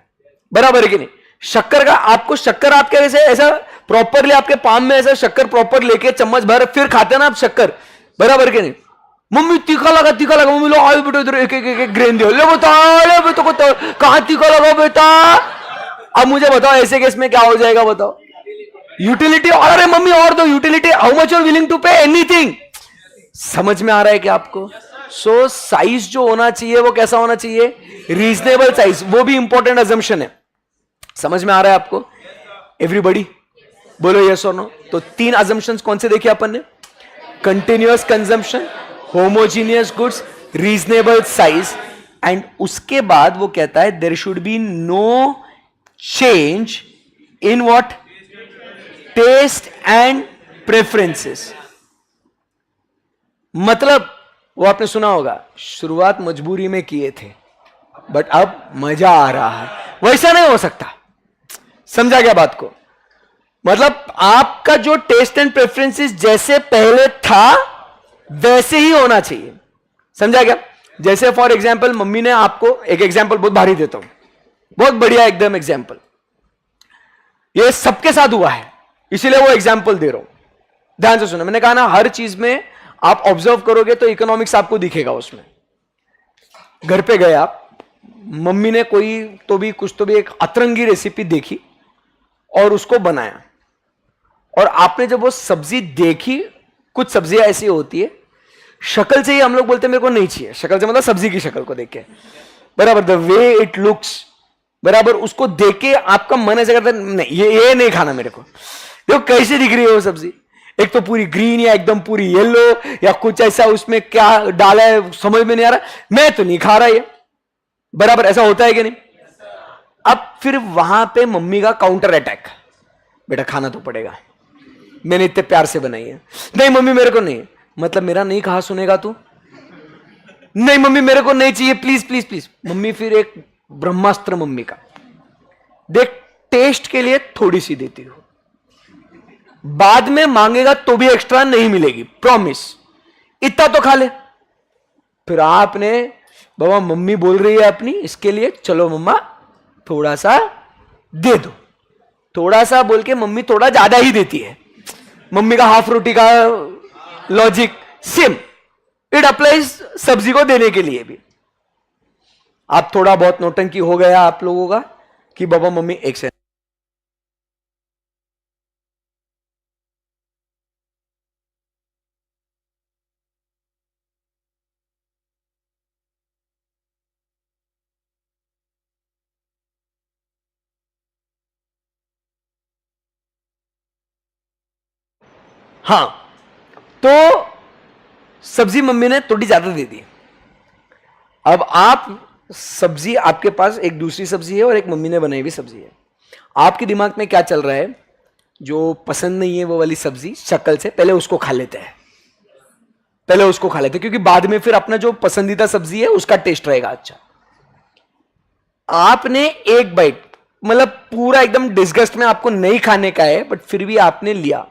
बराबर है कि नहीं? शक्कर का आपको शक्कर आपके वैसे ऐसा प्रॉपरली आपके पाम में ऐसा शक्कर प्रॉपर लेके चम्मच भर फिर खाते ना आप शक्कर, बराबर के नहीं? मम्मी तीखा लगा, तीखा लगा, मम्मी लो आयो बेटा इधर एक एक एक ग्रेन दो, ले बता, ले बेटा को कहां तीखा लगा बेटा। अब मुझे बताओ ऐसे केस में क्या हो जाएगा? बताओ यूटिलिटी। अरे मम्मी और दो utility, how much you are willing to pay? Anything. समझ में आ रहा है क्या आपको? सो साइज जो होना चाहिए वो कैसा होना चाहिए? Reasonable size. वो भी इंपॉर्टेंट अजम्पशन है। समझ में आ रहा है आपको? एवरीबॉडी बोलो यस और नो। तो 3 अजम्पशंस कौन से देखे अपन ने? Continuous consumption, homogeneous goods, reasonable size, and उसके बाद वो कहता है there should be no change in what? Taste and preferences. मतलब वो आपने सुना होगा, शुरुआत मजबूरी में किए थे बट अब मजा आ रहा है। वैसा नहीं हो सकता। समझा क्या बात को? मतलब आपका जो टेस्ट एंड प्रेफरेंसेस जैसे पहले था वैसे ही होना चाहिए। समझा क्या? जैसे फॉर एग्जाम्पल मम्मी ने आपको, एक एग्जाम्पल बहुत भारी देता हूं, बहुत बढ़िया एकदम एग्जाम्पल, ये सबके साथ हुआ है इसीलिए वो एग्जाम्पल दे रहा हूं, ध्यान से सुनो। मैंने कहा ना हर चीज में आप ऑब्जर्व करोगे तो इकोनॉमिक्स आपको दिखेगा उसमें। घर पे गए आप, मम्मी ने कोई तो भी कुछ तो भी एक अतरंगी रेसिपी देखी और उसको बनाया, और आपने जब वो सब्जी देखी, कुछ सब्जियां ऐसी होती है शक्ल से ही हम लोग बोलते हैं मेरे को नहीं चाहिए, शक्ल से मतलब सब्जी की शक्ल को देख के, बराबर, द वे इट लुक्स, बराबर, उसको देख के आपका मन ऐसा करता है नहीं ये नहीं खाना मेरे को। देखो कैसे दिख रही है वो सब्जी, एक तो पूरी ग्रीन या एकदम पूरी येलो या कुछ ऐसा, उसमें क्या डाला है समझ में नहीं आ रहा, मैं तो नहीं खा रहा ये, बराबर, ऐसा होता है कि नहीं? अब फिर वहां पे मम्मी का काउंटर अटैक, बेटा खाना तो पड़ेगा, मैंने इतने प्यार से बनाई है। नहीं मम्मी मेरे को नहीं, मतलब मेरा नहीं कहा सुनेगा तू? नहीं मम्मी मेरे को नहीं चाहिए, प्लीज प्लीज प्लीज। मम्मी फिर एक ब्रह्मास्त्र मम्मी का, देख टेस्ट के लिए थोड़ी सी देती हो, बाद में मांगेगा तो भी एक्स्ट्रा नहीं मिलेगी, प्रॉमिस, इतना तो खा ले। फिर आपने, बाबा मम्मी बोल रही है अपनी इसके लिए, चलो मम्मा थोड़ा सा दे दो, थोड़ा सा बोल के मम्मी थोड़ा ज्यादा ही देती है, मम्मी का हाफ रोटी का लॉजिक सेम इट अप्लाइज सब्जी को देने के लिए भी। आप थोड़ा बहुत नौटंकी हो गया आप लोगों का कि बाबा मम्मी एक से हाँ, तो सब्जी मम्मी ने थोड़ी ज्यादा दे दी। अब आप सब्जी, आपके पास एक दूसरी सब्जी है और एक मम्मी ने बनाई हुई सब्जी है। आपके दिमाग में क्या चल रहा है? जो पसंद नहीं है वो वाली सब्जी शक्ल से, पहले उसको खा लेते हैं, पहले उसको खा लेते हैं, क्योंकि बाद में फिर अपना जो पसंदीदा सब्जी है उसका टेस्ट रहेगा अच्छा। आपने एक बाइट, मतलब पूरा एकदम डिस्गस्ट में आपको नहीं खाने का है, बट फिर भी आपने लिया,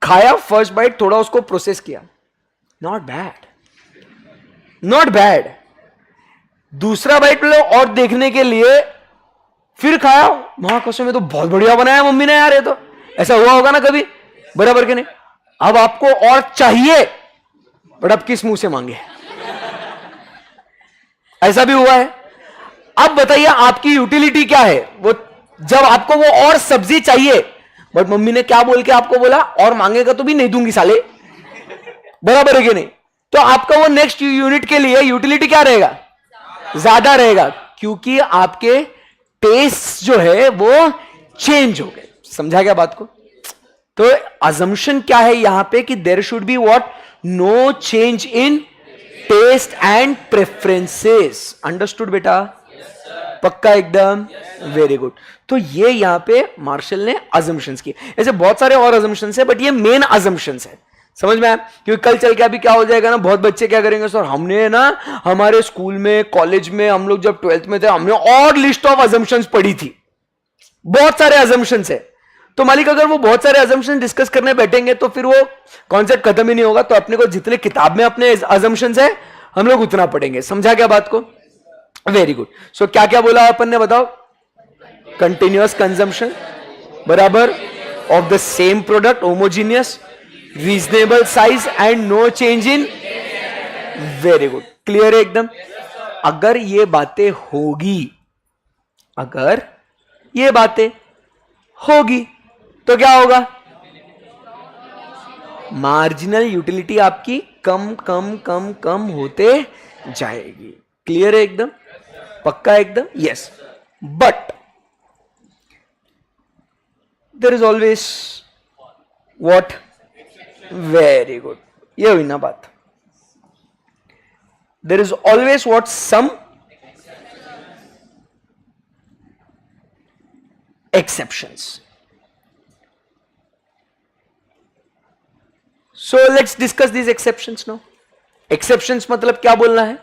खाया, फर्स्ट बाइट, थोड़ा उसको प्रोसेस किया, नॉट बैड, नॉट बैड। दूसरा बाइट लो और देखने के लिए फिर खाया, वहां कसम में तो बहुत बढ़िया बनाया मम्मी ने यार, ये तो ऐसा हुआ होगा ना कभी, बराबर के नहीं? अब आपको और चाहिए, बट अब किस मुंह से मांगे? ऐसा भी हुआ है। अब बताइए आपकी यूटिलिटी क्या है? वो जब आपको वो और सब्जी चाहिए, बट मम्मी ने क्या बोल के आपको बोला, और मांगेगा तो भी नहीं दूंगी साले, बराबर है कि नहीं? तो आपका वो नेक्स्ट यूनिट के लिए यूटिलिटी क्या रहेगा? ज्यादा रहेगा, क्योंकि आपके टेस्ट जो है वो चेंज हो गए। समझा क्या बात को? तो अजम्पशन क्या है यहां पे कि there should be what? No change in taste and preferences. Understood बेटा? पक्का एकदम? Very good. तो ये यहां पे मार्शल ने अजम्पशंस की। ऐसे बहुत सारे और अजम्पशंस है, बट ये मेन अजम्पशंस है। समझ में आया? क्योंकि कल चल के अभी क्या हो जाएगा ना, बहुत बच्चे क्या करेंगे, सर हमने ना हमारे स्कूल में, कॉलेज में, हम लोग जब 12th में थे, हमने और लिस्ट ऑफ अजम्पशंस पढ़ी थी, बहुत सारे अजम्पशंस है। तो मालिक अगर वो बहुत सारे अजम्पशंस डिस्कस करने बैठेंगे तो फिर वो कॉन्सेप्ट खत्म ही नहीं होगा। तो अपने को जितने किताब में अपने अजम्पशंस है हम लोग उतना पढ़ेंगे। समझा क्या बात को? Very good. सो क्या क्या बोला अपन ने, बताओ? कंटिन्यूअस कंजम्पशन, बराबर, of the same product, homogeneous, reasonable size and no change in. Very good, clear है एकदम? अगर ये बातें होगी, अगर ये बातें होगी तो क्या होगा? मार्जिनल यूटिलिटी आपकी कम कम कम कम होते जाएगी। क्लियर है एकदम? पक्का एकदम? Yes. But there is always what? Very good, ये हुई ना बात। There is always what? Some exceptions. So let's discuss these exceptions now. Exceptions मतलब क्या बोलना है?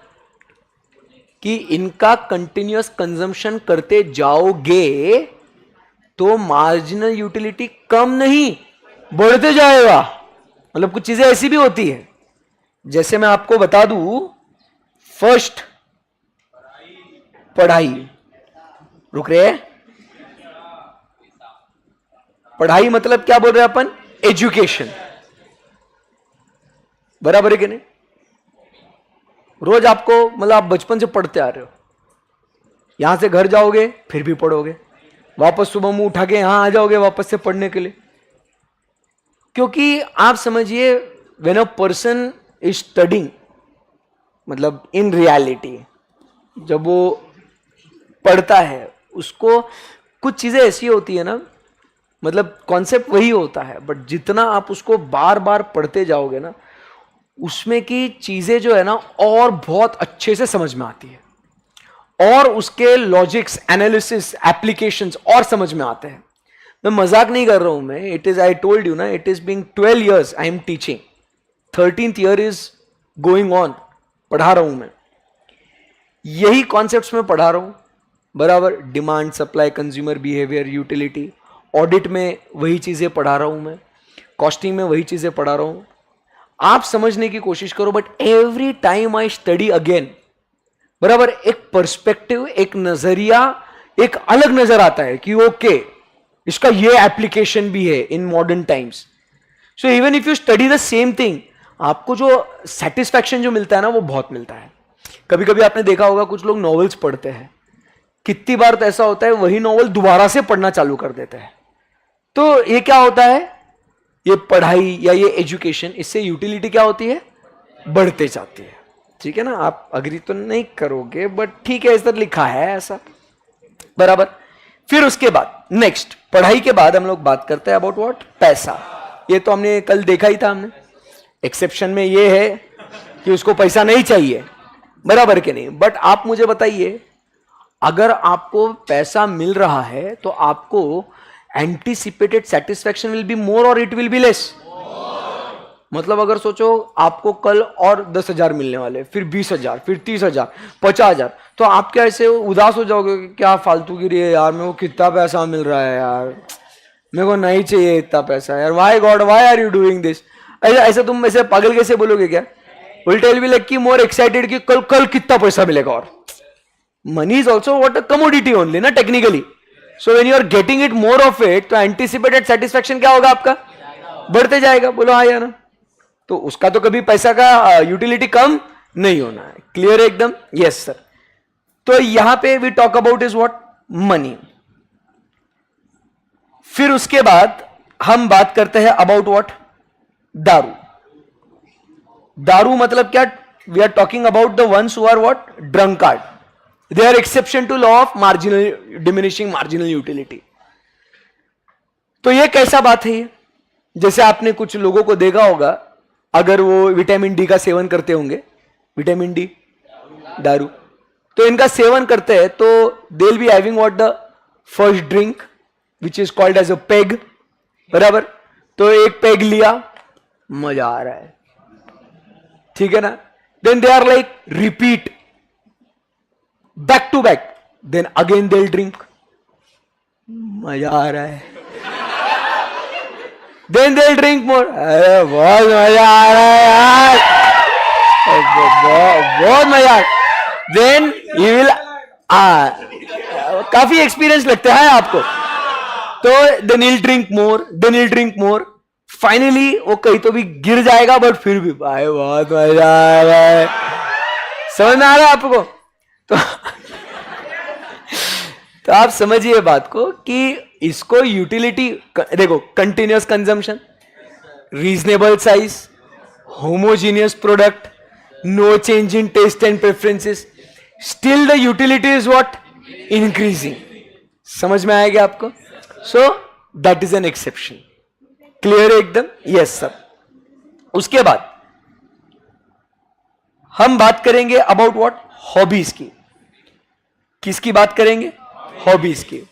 कि इनका कंटिन्यूअस कंजम्पशन करते जाओगे तो मार्जिनल यूटिलिटी कम नहीं बढ़ते जाएगा। मतलब कुछ चीजें ऐसी भी होती है, जैसे मैं आपको बता दूं, फर्स्ट पढ़ाई, रुक रहे हैं? पढ़ाई मतलब क्या बोल रहे हैं अपन? एजुकेशन, बराबर है कि नहीं? रोज आपको, मतलब आप बचपन से पढ़ते आ रहे हो, यहां से घर जाओगे फिर भी पढ़ोगे, वापस सुबह मुंह उठा के यहां आ जाओगे वापस से पढ़ने के लिए। क्योंकि आप समझिए, when a person is studying, मतलब इन रियलिटी जब वो पढ़ता है, उसको कुछ चीजें ऐसी होती है ना, मतलब कॉन्सेप्ट वही होता है, बट जितना आप उसको बार बार पढ़ते जाओगे ना, उसमें की चीजें जो है ना और बहुत अच्छे से समझ में आती है, और उसके लॉजिक्स, एनालिसिस, एप्लीकेशंस और समझ में आते हैं। मैं मजाक नहीं कर रहा हूं मैं, it is, I told you ना, it is being 12 years I am teaching, 13th year is going on, पढ़ा रहा हूं मैं, यही कॉन्सेप्ट्स में पढ़ा रहा हूं, बराबर। Demand, supply, consumer behaviour, utility, audit में वही चीजें पढ़ा रहा हूं मैं, कॉस्टिंग में वही चीजें पढ़ा रहा हूं। आप समझने की कोशिश करो, but every time I study again, बराबर, एक पर्सपेक्टिव, एक नजरिया, एक अलग नजर आता है कि ओके, इसका ये एप्लीकेशन भी है in modern times. So even if you study the same thing, आपको जो सेटिस्फैक्शन जो मिलता है ना वो बहुत मिलता है. कभी कभी आपने देखा होगा कुछ लोग नॉवेल्स पढ़ते हैं, कितनी बार तो ऐसा होता है वही नॉवल दोबारा से पढ़ना चालू कर देते हैं. तो ये क्या होता है, ये पढ़ाई या ये एजुकेशन, इससे यूटिलिटी क्या होती है, बढ़ते जाती है. ठीक है ना, आप अग्री तो नहीं करोगे बट ठीक है, इस तरह लिखा है ऐसा, बराबर. फिर उसके बाद नेक्स्ट, पढ़ाई के बाद हम लोग बात करते हैं अबाउट व्हाट, पैसा. ये तो हमने कल देखा ही था हमने. एक्सेप्शन में ये है कि उसको पैसा नहीं चाहिए, बराबर के नहीं. बट आप मुझे बताइए, अगर आपको पैसा मिल रहा है तो आपको anticipated satisfaction will be more और इट विल बी लेस. मतलब अगर सोचो आपको कल और 10,000 मिलने वाले, फिर 20,000, फिर 30,000, 50,000, तो आप क्या ऐसे उदास हो जाओगे कि क्या फालतूगिरी है यार, मेरे को कितना पैसा मिल रहा है यार, मेरे को नहीं चाहिए इतना पैसा यार, why God why are you doing this. ऐसे तुम ऐसे पागल कैसे बोलोगे क्या. विल टेल बी लाइक कि मोर एक्साइटेड कि कल कल कितना पैसा मिलेगा. और money is also what a commodity only ना technically. So when you are getting it more of it, तो एंटीसिपेटेड सेटिस्फैक्शन क्या होगा आपका, बढ़ते जाएगा. बोलो हाँ या ना. तो उसका तो कभी पैसा का यूटिलिटी कम नहीं होना है. क्लियर है एकदम. Yes sir. तो यहां पे we talk about is what, money. फिर उसके बाद हम बात करते हैं अबाउट व्हाट, दारू. दारू मतलब क्या, we are talking about the ones who are what, drunkard. They are exception to law of marginal diminishing marginal utility. तो ये कैसा बात है ये, जैसे आपने कुछ लोगों को देखा होगा, अगर वो विटामिन डी का सेवन करते होंगे, विटामिन डी, दारू, तो इनका सेवन करते हैं तो they will be having what, the first drink which is called as a peg, बराबर. तो एक पेग लिया, मजा आ रहा है, ठीक है ना. Then they are like repeat back to back, then again they will drink, मजा आ रहा है. Then they'll drink more. अरे बहुत मजा आ रहा है यार, बहुत मजा. Then you will काफी एक्सपीरियंस लगता है आपको. तो then he'll drink more, then he'll drink more. Finally वो कहीं तो भी गिर जाएगा, बट फिर भी भाई बहुत मजा आ रहा है. समझ में आ रहा है आपको. तो आप समझिए बात को कि इसको यूटिलिटी देखो, continuous consumption, reasonable size, homogeneous product, no change in taste and preferences, still the utility is what, increasing. समझ में आएगा आपको. So that is an exception. Clear है एकदम. Yes sir. उसके बाद हम बात करेंगे अबाउट व्हाट, हॉबीज की. किसकी बात करेंगे, हॉबीज की.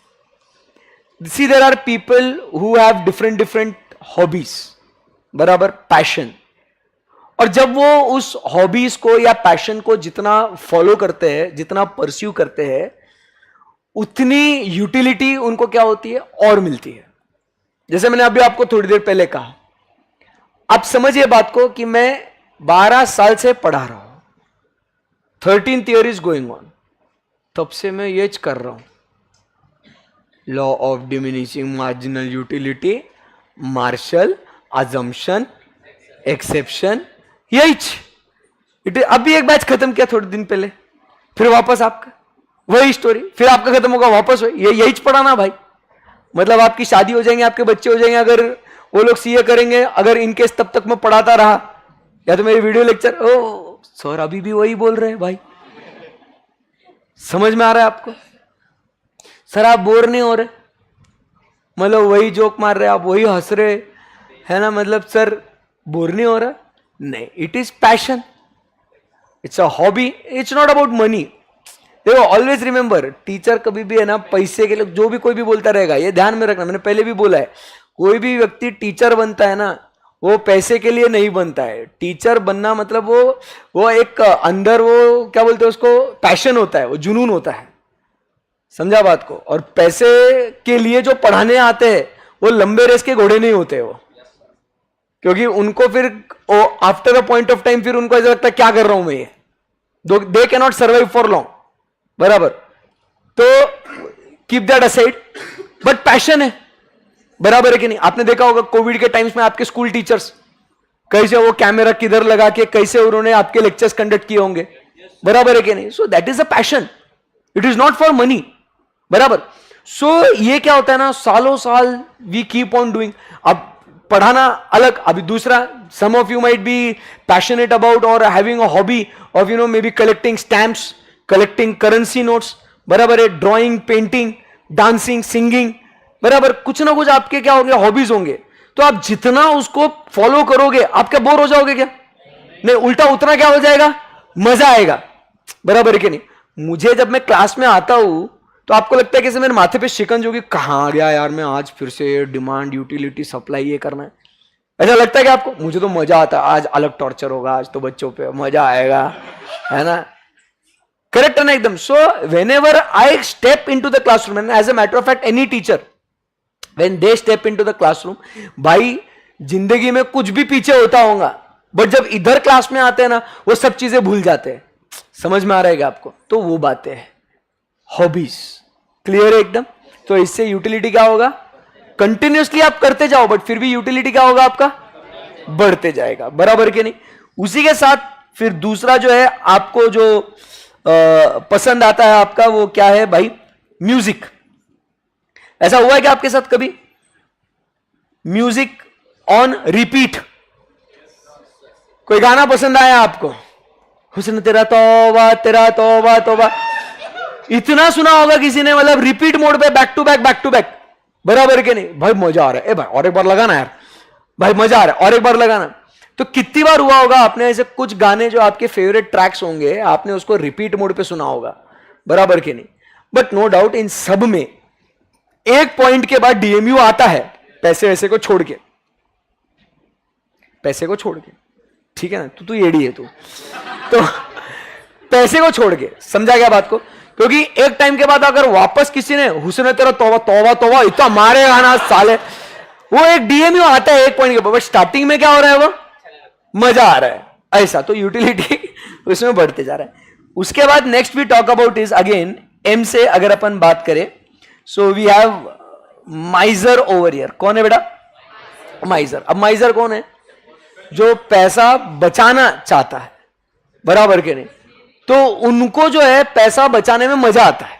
See, there are people who have different hobbies, बराबर, पैशन. और जब वो उस हॉबीज को या पैशन को जितना फॉलो करते हैं, जितना परस्यू करते हैं, उतनी यूटिलिटी उनको क्या होती है, और मिलती है. जैसे मैंने अभी आपको थोड़ी देर पहले कहा, आप समझिए बात को कि मैं 12 साल से पढ़ा रहा हूं, 13th year is going on, तब से मैं ये कर रहा हूं, law of diminishing marginal utility, Marshall, assumption, exception, यही. अभी एक बैच खत्म किया थोड़े दिन पहले, फिर वापस आपका वही स्टोरी, फिर आपका खत्म होगा, वापस वही. यही पढ़ाना भाई. मतलब आपकी शादी हो जाएंगे, आपके बच्चे हो जाएंगे, अगर वो लोग सीए करेंगे, अगर इनकेस तब तक मैं पढ़ाता रहा, या तो मेरे वीडियो लेक्चर, ओ सर अभी भी वही बोल रहे हैं भाई. समझ में आ रहा है आपको. सर आप बोर नहीं हो रहे, मतलब वही जोक मार रहे, आप वही हंस रहे है ना, मतलब सर बोर नहीं हो रहा. नहीं, it is passion, it's a hobby, it's not about money. देखो ऑलवेज रिमेंबर, टीचर कभी भी है ना पैसे के लिए जो भी कोई भी बोलता रहेगा, ये ध्यान में रखना. मैंने पहले भी बोला है, कोई भी व्यक्ति टीचर बनता है ना, वो पैसे के लिए नहीं बनता है. टीचर बनना मतलब वो एक अंदर वो क्या बोलते हैं उसको, पैशन होता है, वो जुनून होता है. समझा बात को. और पैसे के लिए जो पढ़ाने आते हैं वो लंबे रेस के घोड़े नहीं होते वो, क्योंकि उनको फिर after a point of time फिर उनको ऐसा लगता है क्या कर रहा हूं मैं ये. They can not survive for long, बराबर. तो keep that aside. But passion है, बराबर है कि नहीं? आपने देखा होगा कोविड के टाइम्स में आपके स्कूल टीचर्स कैसे वो कैमरा किधर लगा के कैसे उन्होंने आपके लेक्चर्स कंडक्ट किए होंगे, बराबर है कि नहीं? सो that is a passion, it is not for money, बराबर. सो ये क्या होता है ना, सालों साल वी कीप ऑन डूइंग. अब पढ़ाना अलग, अभी दूसरा, some of you might be passionate about और having a hobby of you know maybe collecting stamps, collecting currency notes, बराबर है, ड्राइंग, पेंटिंग, डांसिंग, सिंगिंग, बराबर. कुछ ना कुछ आपके क्या होंगे, हॉबीज होंगे. तो आप जितना उसको फॉलो करोगे आप क्या बोर हो जाओगे क्या? नहीं, उल्टा उतना क्या हो जाएगा, मजा आएगा, बराबर है कि नहीं? मुझे जब मैं क्लास में आता हूं तो आपको लगता है कि मेरे माथे पे शिकंज होगी, कहां आ गया यार मैं, आज फिर से डिमांड, यूटिलिटी, सप्लाई ये करना है. ऐसा लगता है कि आपको? मुझे तो मजा आता है, आज अलग टॉर्चर होगा, आज तो बच्चों पे मजा आएगा, है ना? करेक्ट है ना एकदम. So whenever I step into the classroom, and as a matter of fact any teacher when they step into the classroom, भाई जिंदगी में कुछ भी पीछे होता होगा, बट जब इधर क्लास में आते हैं ना वो सब चीजें भूल जाते हैं. समझ में आ रहा है आपको? तो वो बातें हैं हॉबीज. क्लियर है एकदम? तो इससे यूटिलिटी क्या होगा, कंटिन्यूसली आप करते जाओ बट फिर भी यूटिलिटी क्या होगा आपका, बढ़ते जाएगा, बराबर के नहीं? उसी के साथ फिर दूसरा जो है आपको जो पसंद आता है आपका, वो क्या है भाई, म्यूजिक. ऐसा हुआ है कि आपके साथ कभी म्यूजिक ऑन रिपीट, कोई गाना पसंद आया आपको, हुस्न तेरा तौबा तेरा तौबा तौबा, इतना सुना होगा किसी ने, मतलब रिपीट मोड पे बैक टू बैक, बराबर के नहीं? भाई मजा आ रहा है, ए भाई और एक बार लगाना यार, भाई मजा आ रहा है और एक बार लगाना. तो कितनी बार हुआ होगा आपने ऐसे कुछ गाने जो आपके फेवरेट ट्रैक्स होंगे आपने उसको रिपीट मोड पे सुना होगा, बराबर के नहीं? बट नो डाउट इन सब में एक पॉइंट के बाद डीएमयू आता है, पैसे वैसे को छोड़ के, पैसे को छोड़ के, ठीक है ना? तू एडी है तू, तो पैसे को छोड़ के, समझा क्या बात को? क्योंकि एक टाइम के बाद अगर वापस किसी ने हुस्न तेरा तौबा तौबा तौबा इतना मारेगा ना साले, वो एक डीएमयू आता है एक पॉइंट के बाद, बट स्टार्टिंग में क्या हो रहा है, वो मजा आ रहा है, ऐसा. तो यूटिलिटी उसमें बढ़ते जा रहा है. उसके बाद next we talk about is again M से अगर अपन बात करें, so we have miser over here. कौन है बेटा? माइजर. अब माइजर कौन है? जो पैसा बचाना चाहता है, बराबर के नहीं? तो उनको जो है पैसा बचाने में मजा आता है,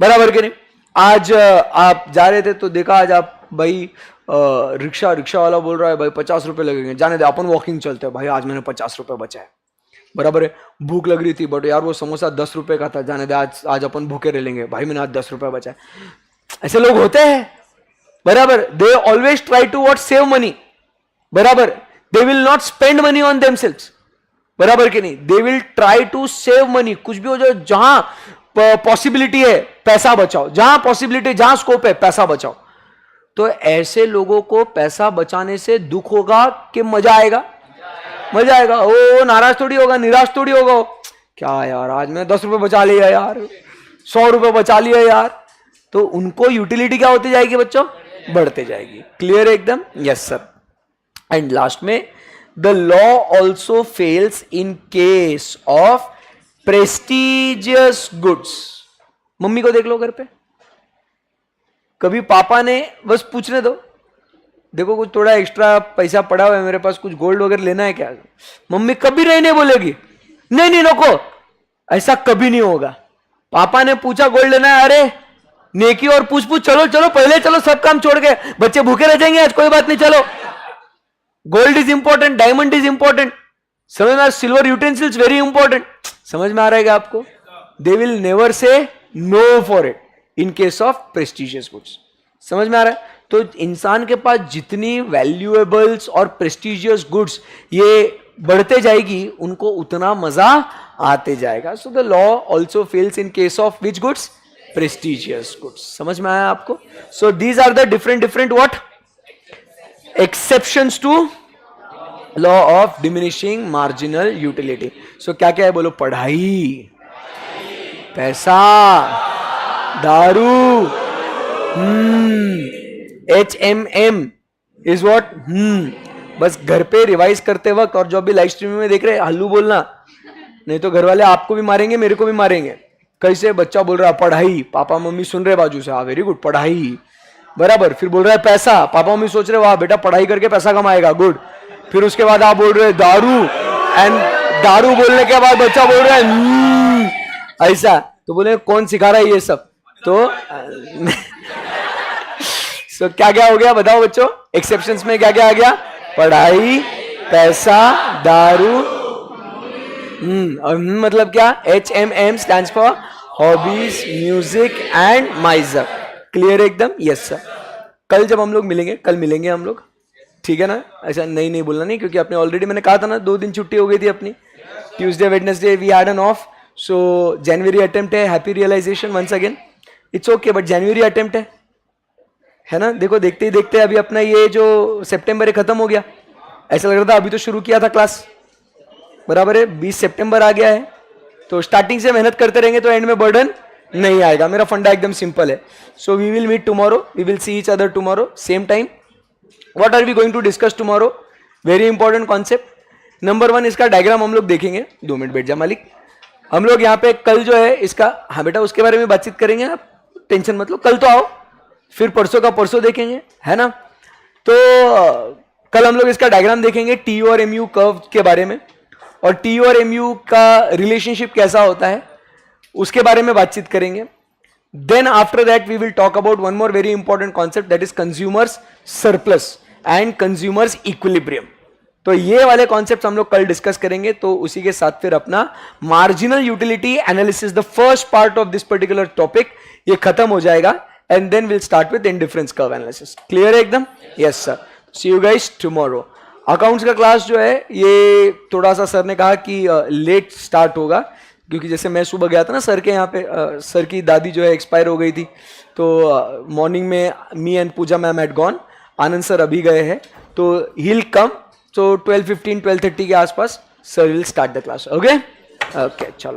बराबर के नहीं? आज आप जा रहे थे तो देखा, आज आप भाई रिक्शा वाला बोल रहा है भाई 50 रुपए लगेंगे, जाने दे अपन वॉकिंग चलते हैं, भाई आज मैंने 50 रुपए बचाए, बराबर है? भूख लग रही थी बट यार वो समोसा 10 रुपए का था, जाने दे आज अपन भूखे रह लेंगे, भाई मैंने आज 10 रुपए बचाए. ऐसे लोग होते हैं, बराबर? They always try to what, save money, बराबर? They will not spend money on themselves, बराबर के नहीं? They will try to save money. कुछ भी हो जाए, जहां पॉसिबिलिटी है पैसा बचाओ, जहां पॉसिबिलिटी, जहां स्कोप है पैसा बचाओ. तो ऐसे लोगों को पैसा बचाने से दुख होगा कि मजा आएगा? मजा आएगा. ओ नाराज थोड़ी होगा, निराश थोड़ी होगा, क्या यार आज मैं 10 रुपए बचा लिया यार, 100 रुपए बचा लिया यार. तो उनको यूटिलिटी क्या होती जाएगी बच्चों, बढ़ते जाएगी. क्लियर है एकदम? Yes sir. एंड लास्ट में the law also fails in case of prestigious goods. Mummy को देख लो घर पे, कभी पापा ने बस पूछने दो, देखो कुछ थोड़ा एक्स्ट्रा पैसा पड़ा हुआ है मेरे पास, कुछ गोल्ड वगैरह लेना है क्या? मम्मी कभी नहीं बोलेगी, नहीं नहीं नको, ऐसा कभी नहीं होगा. पापा ने पूछा गोल्ड लेना है, अरे नेकी और पूछ चलो चलो पहले चलो, सब काम छोड़ के, बच्चे भूखे रह जाएंगे आज, कोई बात नहीं चलो. Gold is important, diamond is important, समझ में? Silver utensils very important. समझ में आ रहा है आपको? They will never say no for it in case of prestigious goods. समझ में आ रहा है? तो इंसान के पास जितनी वैल्यूएबल्स और प्रेस्टिजियस गुड्स ये बढ़ते जाएगी, उनको उतना मजा आते जाएगा. So the law also fails in case of which goods? Prestigious goods. समझ में आया आपको? So these are the different what exceptions to law of diminishing marginal utility. So क्या क्या है बोलो? पढ़ाई, पैसा, दारू, HMM इज व्हाट, बस घर पे रिवाइज करते वक्त और जो भी लाइव स्ट्रीमिंग में देख रहे हैं हल्लू बोलना, नहीं तो घर वाले आपको भी मारेंगे, मेरे को भी मारेंगे. कैसे? बच्चा बोल रहा पढ़ाई, पापा मम्मी सुन रहे बाजू से, हाँ वेरी गुड, पढ़ाई, बराबर। फिर बोल रहा है पैसा, पापा मम्मी सोच रहे वाह बेटा पढ़ाई करके पैसा कमाएगा, गुड। फिर उसके बाद आप बोल रहे हैं दारू, एंड दारू बोलने के बाद बच्चा बोल रहा है ऐसा, तो बोले कौन सिखा रहा है ये सब? तो so, क्या क्या हो गया बताओ बच्चों? एक्सेप्शंस में क्या क्या आ गया? पढ़ाई, पैसा, दारू। और मतलब क्या? HMM stands for hobbies, music and miser. Clear एकदम? Yes sir. कल जब हम लोग मिलेंगे, कल मिलेंगे हम लोग, ठीक है ना? ऐसा नहीं बोलना नहीं, क्योंकि आपने ऑलरेडी मैंने कहा था ना 2 दिन छुट्टी हो गई थी अपनी। Tuesday Wednesday we had an off, so January attempt है, happy realisation once again. It's okay, but January attempt है ना? देखो देखते ही देखते अभी अपना ये जो सितंबर खत्म हो गया। ऐसा लग रहा था अभी तो शुरू किया था क्लास, बराबर है। 20 सितंबर आ गया है, तो स्टार्टिंग से मेहनत करते रहेंगे तो एंड में बर्डन नहीं आएगा। मेरा फंडा एकदम सिंपल है। So we will meet tomorrow, we will see each other tomorrow same time. What are we going to discuss tomorrow? Very important concept. Number 1, इसका डायग्राम हम लोग देखेंगे। 2 मिनट बैठ जा मालिक। हम लोग यहाँ पे कल जो है इसका, हाँ बेटा उसके बारे में बातचीत करेंगे, आप टेंशन मत लो। कल तो आओ, फिर परसों का परसों देखेंगे, है ना? तो कल हम लोग इसका डायग्राम देखेंगे, टी और एमयू कर्व के बारे में, और टी और एमयू का रिलेशनशिप कैसा होता है उसके बारे में बातचीत करेंगे। Then after that we will talk about one more very important concept, that is consumer's surplus and consumer's equilibrium. तो ये वाले कॉन्सेप्ट हम लोग कल डिस्कस करेंगे। तो उसी के साथ फिर अपना marginal utility analysis, the first part of this particular topic, ये खत्म हो जाएगा, and then will start with indifference curve analysis. Clear है एकदम? Yes sir. See you guys tomorrow. Accounts का क्लास जो है ये थोड़ा सा सर ने कहा कि लेट स्टार्ट होगा, क्योंकि जैसे मैं सुबह गया था ना सर के यहाँ पे, सर की दादी जो है एक्सपायर हो गई थी, तो मॉर्निंग में me and Pooja ma'am had gone, Anand sir अभी गए हैं, तो ही विल कम। सो 12:15 12:30 के आसपास sir will start the class. Okay okay, चलो।